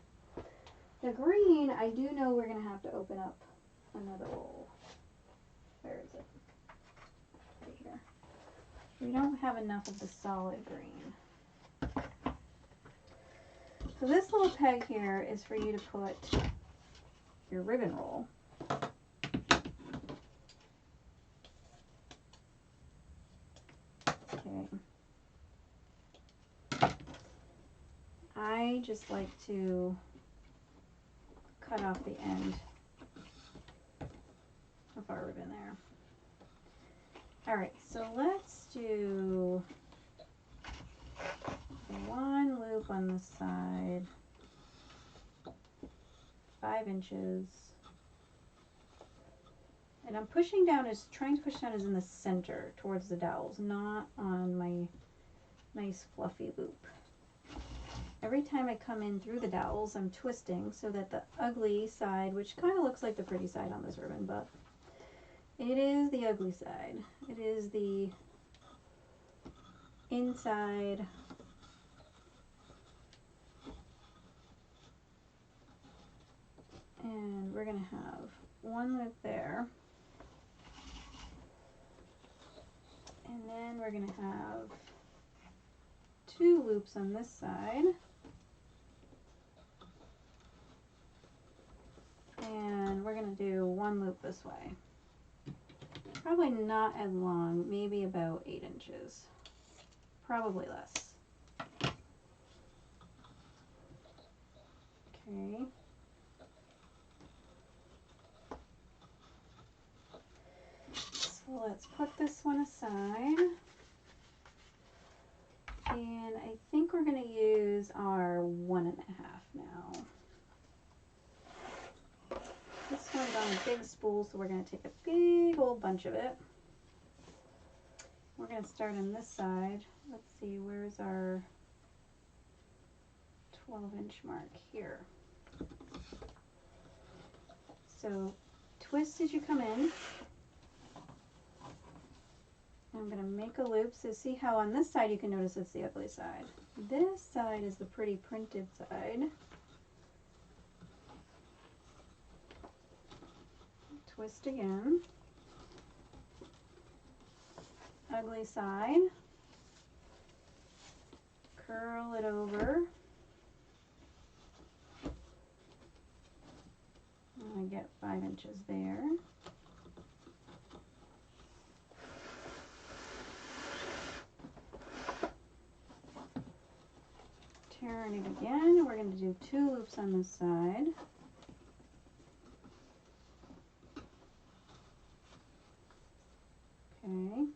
The green, I do know we're going to have to open up another roll. Where is it? Right here. We don't have enough of the solid green. So this little peg here is for you to put your ribbon roll. Okay. I just like to cut off the end of our ribbon there. Alright, so let's do one loop on this side, 5 inches. And I'm pushing down, trying to push down is in the center towards the dowels, not on my nice fluffy loop. Every time I come in through the dowels, I'm twisting so that the ugly side, which kind of looks like the pretty side on this ribbon, but it is the ugly side. It is the inside and we're going to have one loop there. And then we're going to have 2 loops on this side. And we're going to do 1 loop this way. Probably not as long, maybe about 8 inches. Probably less. Okay. So let's put this one aside. And I think we're going to use our 1.5 now. This one's on a big spool, so we're going to take a big old bunch of it. We're going to start on this side. Let's see, where's our 12-inch mark here? So twist as you come in. I'm going to make a loop. So see how on this side you can notice it's the ugly side. This side is the pretty printed side. Twist again. Ugly side. Curl it over. I get 5 inches there. Turn it again. We're going to do 2 loops on this side. Okay.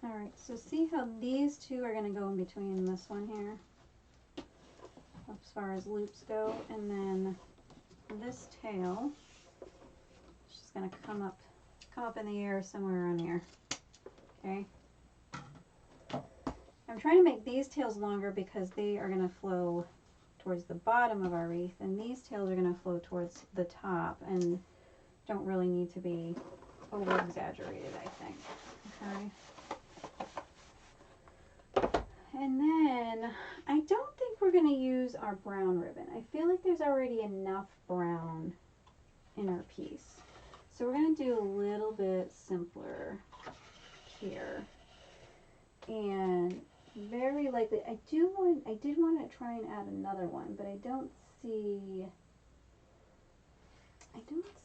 All right, so see how these two are going to go in between this one here, as far as loops go, and then this tail is just going to come up in the air somewhere around here. Okay. I'm trying to make these tails longer because they are going to flow towards the bottom of our wreath, and these tails are going to flow towards the top and don't really need to be over exaggerated, I think. Okay. And then I don't think we're going to use our brown ribbon. I feel like there's already enough brown in our piece. So we're going to do a little bit simpler here. And very likely, I did want to try and add another one, but I don't see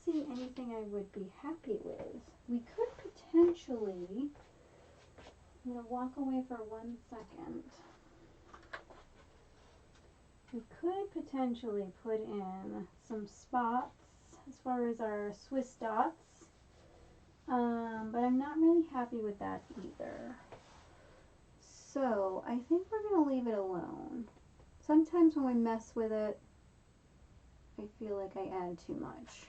anything I would be happy with. We could potentially, I'm going to walk away for 1 second. We could potentially put in some spots as far as our Swiss dots, but I'm not really happy with that either. So I think we're going to leave it alone. Sometimes when we mess with it, I feel like I add too much.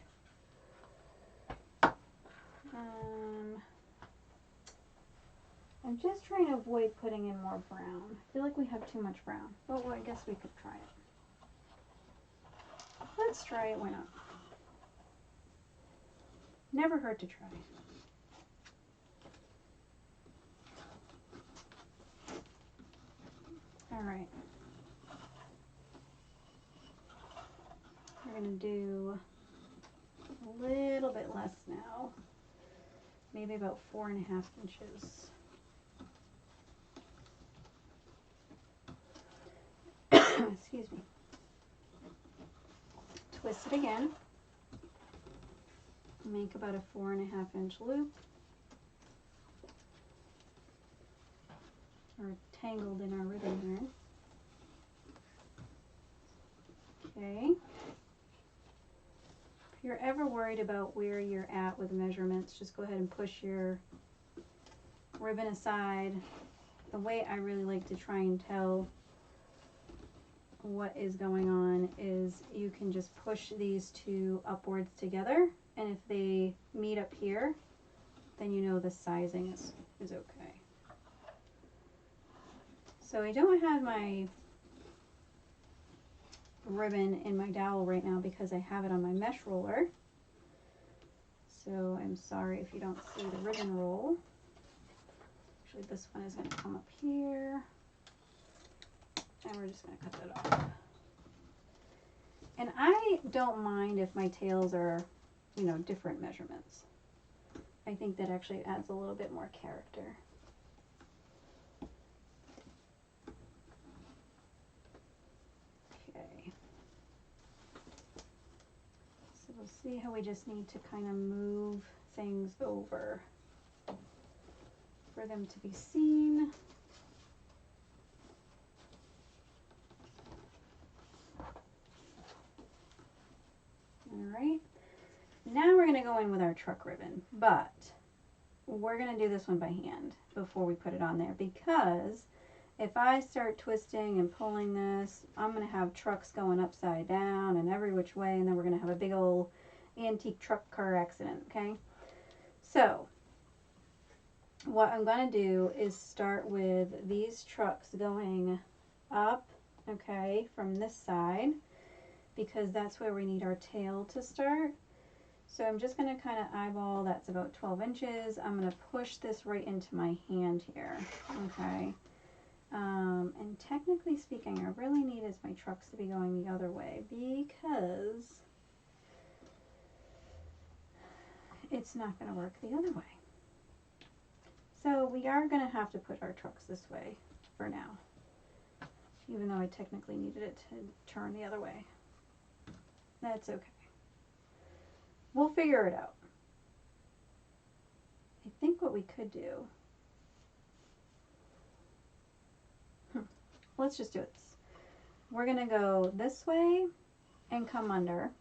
I'm just trying to avoid putting in more brown. I feel like we have too much brown. But well, I guess we could try it. Let's try it, why not? Never hurt to try. All right. We're going to do a little bit less now. Maybe about 4.5 inches. Excuse me. Twist it again. Make about a 4.5 inch loop. Or tangled in our ribbon here. Okay. If you're ever worried about where you're at with measurements, just go ahead and push your ribbon aside. The way I really like to try and tell what is going on is you can just push these two upwards together, and if they meet up here, then you know the sizing is okay. So I don't have my ribbon in my dowel right now because I have it on my mesh roller. So I'm sorry if you don't see the ribbon roll. Actually, this one is going to come up here. And we're just going to cut that off. And I don't mind if my tails are, you know, different measurements. I think that actually adds a little bit more character. Okay. So we'll see how we just need to kind of move things over for them to be seen. Alright, now we're going to go in with our truck ribbon, but we're going to do this one by hand before we put it on there, because if I start twisting and pulling this, I'm going to have trucks going upside down and every which way, and then we're going to have a big old antique truck car accident, okay? So what I'm going to do is start with these trucks going up, okay, from this side, because that's where we need our tail to start. So I'm just going to kind of eyeball, that's about 12 inches. I'm going to push this right into my hand here, okay? And technically speaking, I really need is my trucks to be going the other way, because it's not going to work the other way. So we are going to have to put our trucks this way for now, even though I technically needed it to turn the other way. That's okay. We'll figure it out. I think what we could do, let's just do this. We're going to go this way and come under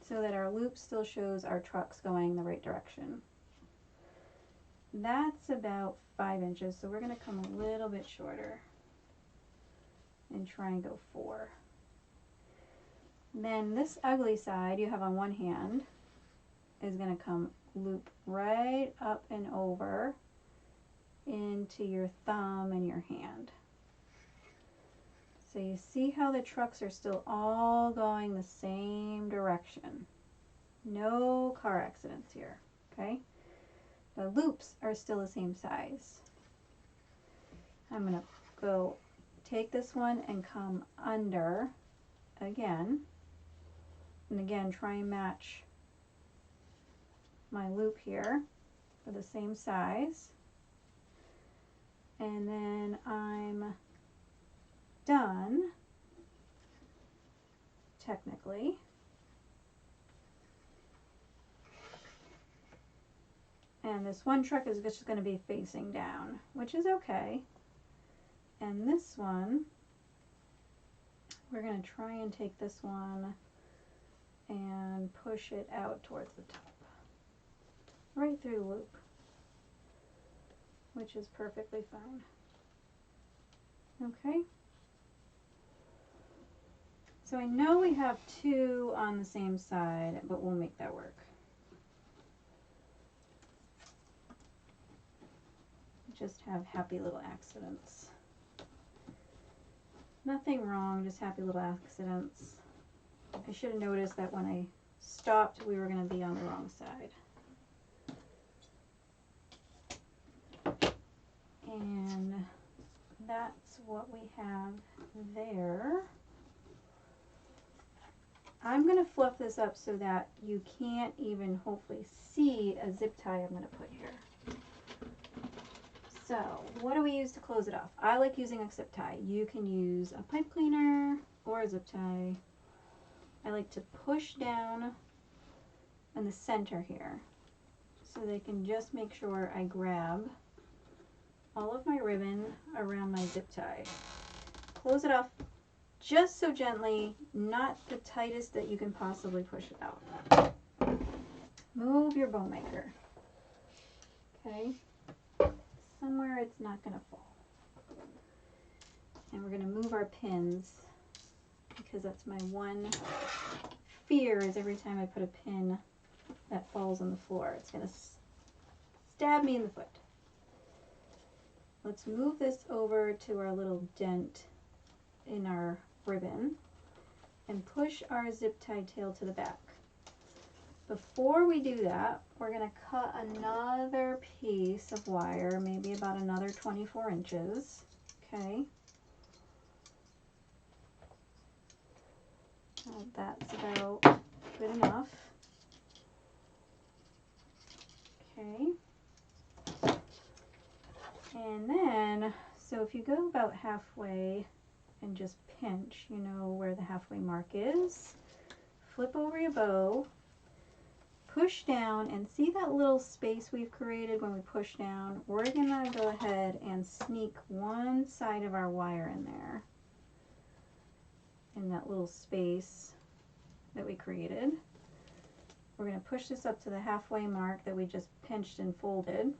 so that our loop still shows our trucks going the right direction. that's about 5 inches, so we're going to come a little bit shorter and try and go 4. And then this ugly side you have on one hand is going to come loop right up and over into your thumb and your hand. So you see how the trucks are still all going the same direction. No car accidents here, okay? The loops are still the same size. I'm going to go take this one and come under again. And again, try and match my loop here for the same size. And then I'm done, technically. And this one truck is just going to be facing down, which is okay. And this one, we're going to try and take this one and push it out towards the top, right through the loop, which is perfectly fine. Okay. So I know we have 2 on the same side, but we'll make that work. Just have happy little accidents. Nothing wrong, just happy little accidents. I should have noticed that when I stopped, we were going to be on the wrong side. And that's what we have there. I'm going to fluff this up so that you can't even hopefully see a zip tie I'm going to put here. So what do we use to close it off? I like using a zip tie. You can use a pipe cleaner or a zip tie. I like to push down in the center here so they can just make sure I grab all of my ribbon around my zip tie. Close it off just so gently, not the tightest that you can possibly push it out. Move your bow maker. Okay. Somewhere it's not going to fall. And we're going to move our pins because that's my one fear is every time I put a pin that falls on the floor, it's going to stab me in the foot. Let's move this over to our little dent in our ribbon and push our zip tie tail to the back. Before we do that, we're going to cut another piece of wire, maybe about another 24 inches, okay? That's about good enough. Okay. And then, so if you go about halfway and just pinch, you know where the halfway mark is, flip over your bow, push down, and see that little space we've created when we push down? We're gonna go ahead and sneak one side of our wire in there, in that little space that we created. We're gonna push this up to the halfway mark that we just pinched and folded.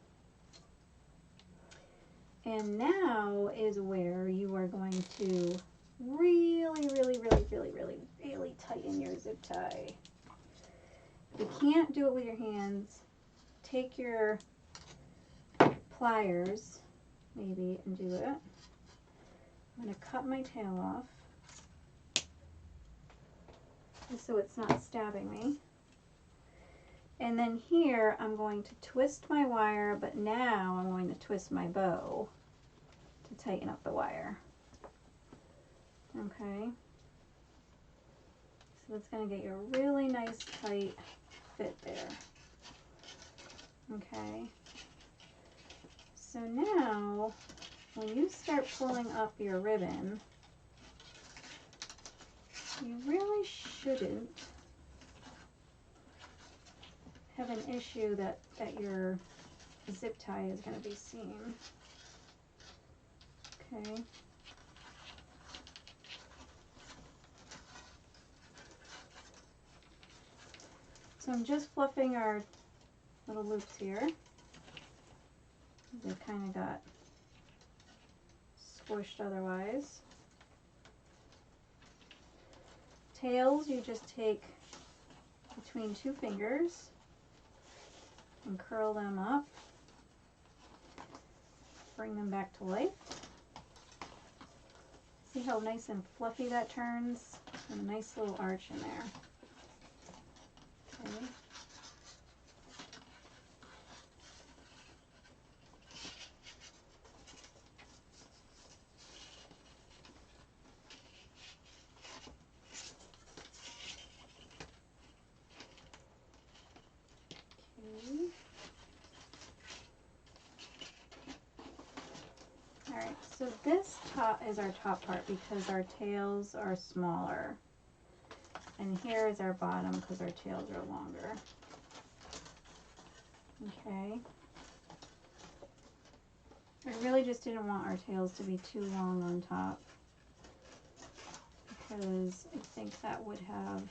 And now is where you are going to really tighten your zip tie. If you can't do it with your hands, take your pliers, maybe, and do it. I'm going to cut my tail off, just so it's not stabbing me. And then here, I'm going to twist my wire, but now I'm going to twist my bow to tighten up the wire. Okay. So that's going to get you a really nice tight fit there. Okay. So now, when you start pulling up your ribbon, you really shouldn't have an issue that your zip tie is going to be seen. Okay. So I'm just fluffing our little loops here. They kind of got squished otherwise. Tails, you just take between 2 fingers and curl them up. Bring them back to life. See how nice and fluffy that turns? And a nice little arch in there. Okay. Alright, so this top is our top part because our tails are smaller. And here is our bottom because our tails are longer. Okay. I really just didn't want our tails to be too long on top because I think that would have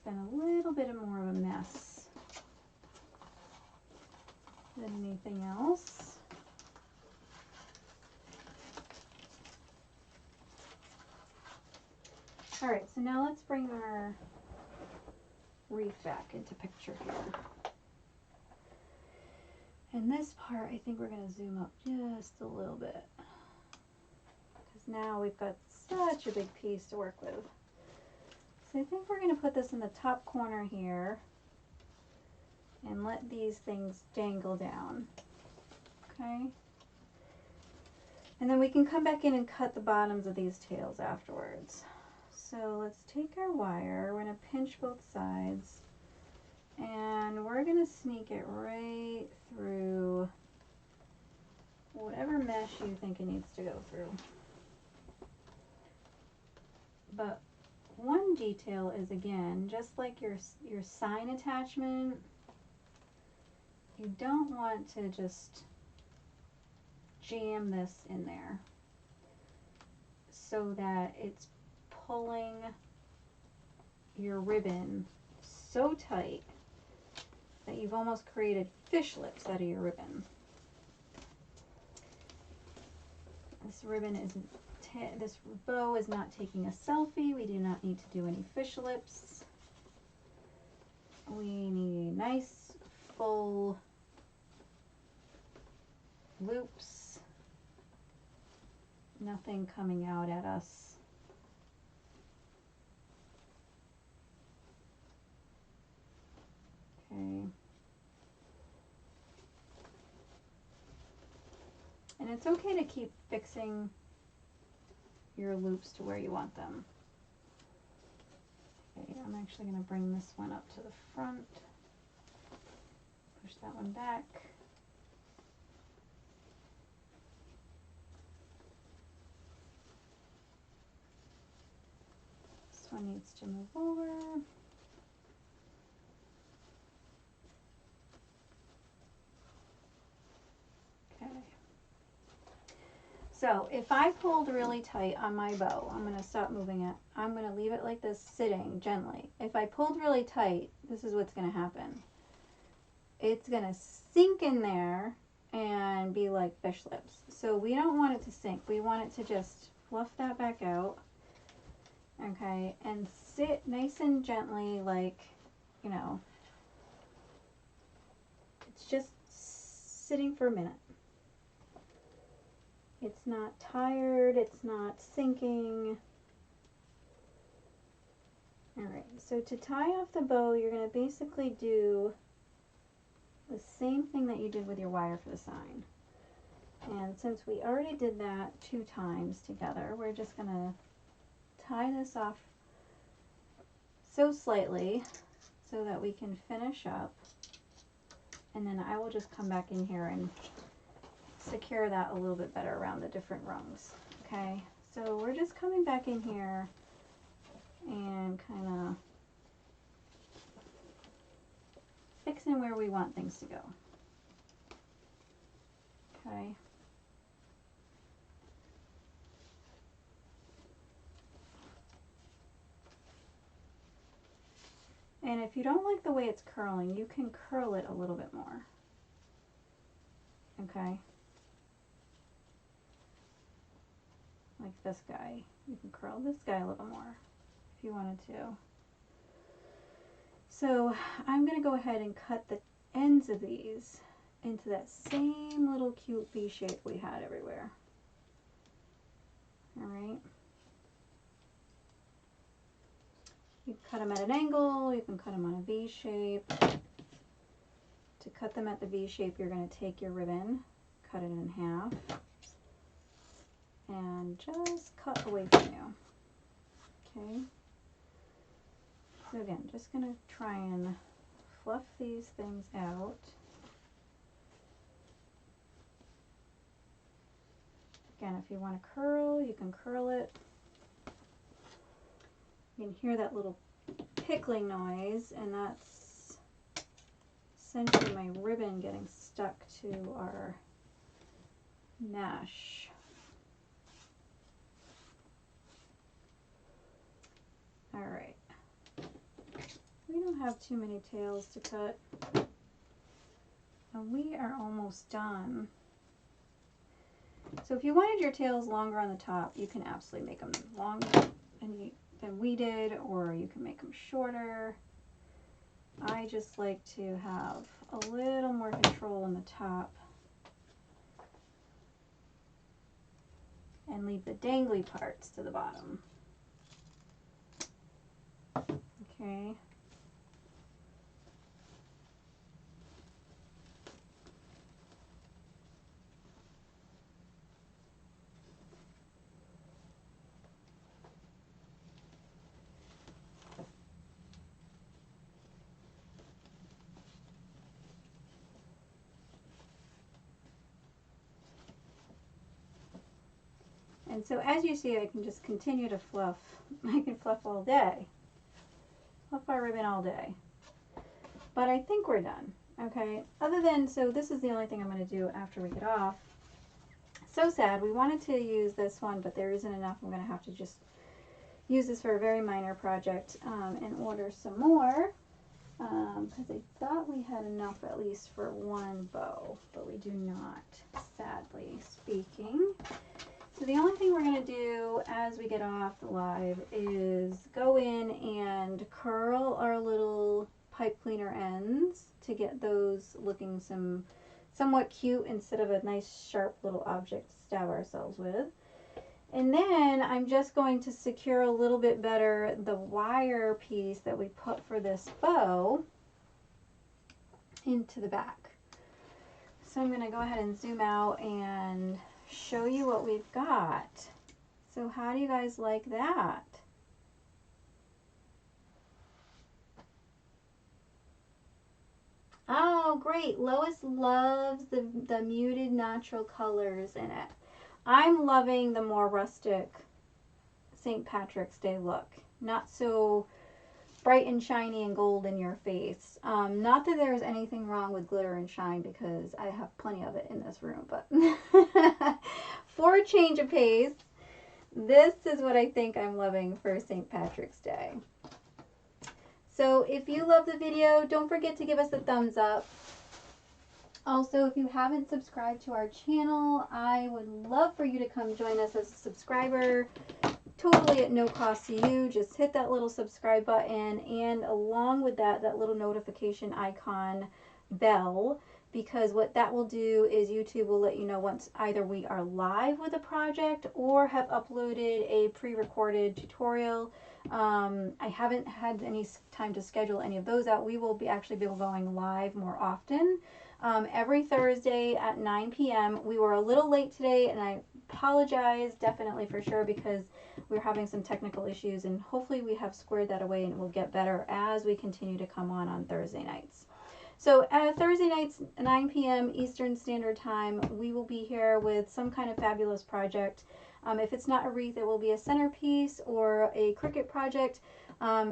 been a little bit more of a mess than anything else. All right, so now let's bring our wreath back into picture here. And this part, I think we're going to zoom up just a little bit because now we've got such a big piece to work with. So I think we're going to put this in the top corner here and let these things dangle down. Okay. And then we can come back in and cut the bottoms of these tails afterwards. So let's take our wire, we're going to pinch both sides, and we're going to sneak it right through whatever mesh you think it needs to go through. But one detail is, again, just like your sign attachment, you don't want to just jam this in there so that it's pulling your ribbon so tight that you've almost created fish lips out of your ribbon. This ribbon isn't, this bow is not taking a selfie. We do not need to do any fish lips. We need nice full loops, nothing coming out at us. Okay. And it's okay to keep fixing your loops to where you want them. Okay, I'm actually going to bring this one up to the front. Push that one back. This one needs to move over. Okay. So if I pulled really tight on my bow, I'm going to stop moving it. I'm going to leave it like this, sitting gently. If I pulled really tight, this is what's going to happen. It's going to sink in there and be like fish lips. So we don't want it to sink. We want it to just fluff that back out. Okay, and sit nice and gently, like, you know, it's just sitting for a minute. It's not tired, it's not sinking. Alright, so to tie off the bow, you're going to basically do the same thing that you did with your wire for the sign. And since we already did that 2 times together, we're just going to tie this off so slightly so that we can finish up. And then I will just come back in here and secure that a little bit better around the different rungs. Okay, so we're just coming back in here and kind of fixing where we want things to go. Okay. And if you don't like the way it's curling, you can curl it a little bit more. Okay? Like this guy. You can curl this guy a little more if you wanted to. So I'm going to go ahead and cut the ends of these into that same little cute V shape we had everywhere. Alright. You can cut them at an angle, you can cut them on a V shape. To cut them at the V shape, you're going to take your ribbon, cut it in half, and just cut away from you. Okay? So again, just going to try and fluff these things out. Again, if you want to curl, you can curl it. You can hear that little pickling noise, and that's essentially my ribbon getting stuck to our mesh. Alright. We don't have too many tails to cut. And we are almost done. So if you wanted your tails longer on the top, you can absolutely make them longer than we did, or you can make them shorter. I just like to have a little more control on the top and leave the dangly parts to the bottom. Okay. And so as you see, I can just continue to fluff. I can fluff all day. Fluff our ribbon all day. But I think we're done. Okay, other than, so this is the only thing I'm going to do after we get off. So sad, we wanted to use this one, but there isn't enough. I'm going to have to just use this for a very minor project and order some more. Because I thought we had enough at least for one bow, but we do not, sadly speaking. So the only thing we're going to do as we get off the live is go in and curl our little pipe cleaner ends to get those looking somewhat cute instead of a nice sharp little object to stab ourselves with. And then I'm just going to secure a little bit better the wire piece that we put for this bow into the back. So I'm going to go ahead and zoom out and show you what we've got. So how do you guys like that? Oh, great. Lois loves the muted natural colors in it. I'm loving the more rustic St. Patrick's Day look. Not so bright and shiny and gold in your face. Not that there's anything wrong with glitter and shine, because I have plenty of it in this room, but for a change of pace, this is what I think I'm loving for St. Patrick's Day. So if you love the video, don't forget to give us a thumbs up. Also, if you haven't subscribed to our channel, I would love for you to come join us as a subscriber. Totally at no cost to you. Just hit that little subscribe button, and along with that, that little notification icon bell, because what that will do is YouTube will let you know once either we are live with a project or have uploaded a pre-recorded tutorial. I haven't had any time to schedule any of those out. We will actually be going live more often. Every Thursday at 9 p.m. We were a little late today, and I apologize definitely for sure, because we're having some technical issues, and hopefully we have squared that away and it will get better as we continue to come on Thursday nights. So Thursday nights, 9 p.m. Eastern Standard Time, we will be here with some kind of fabulous project. If it's not a wreath, it will be a centerpiece or a cricket project,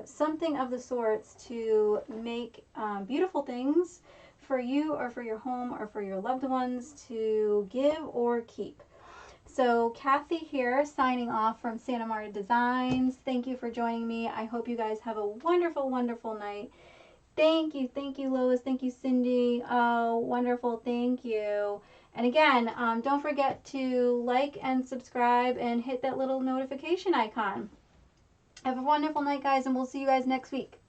something of the sorts to make beautiful things for you or for your home or for your loved ones to give or keep. So Kathy here, signing off from Santa Marta Designs. Thank you for joining me. I hope you guys have a wonderful, wonderful night. Thank you, Lois. Thank you, Cindy. Oh, wonderful. Thank you. And again, don't forget to like and subscribe and hit that little notification icon. Have a wonderful night, guys, and we'll see you guys next week.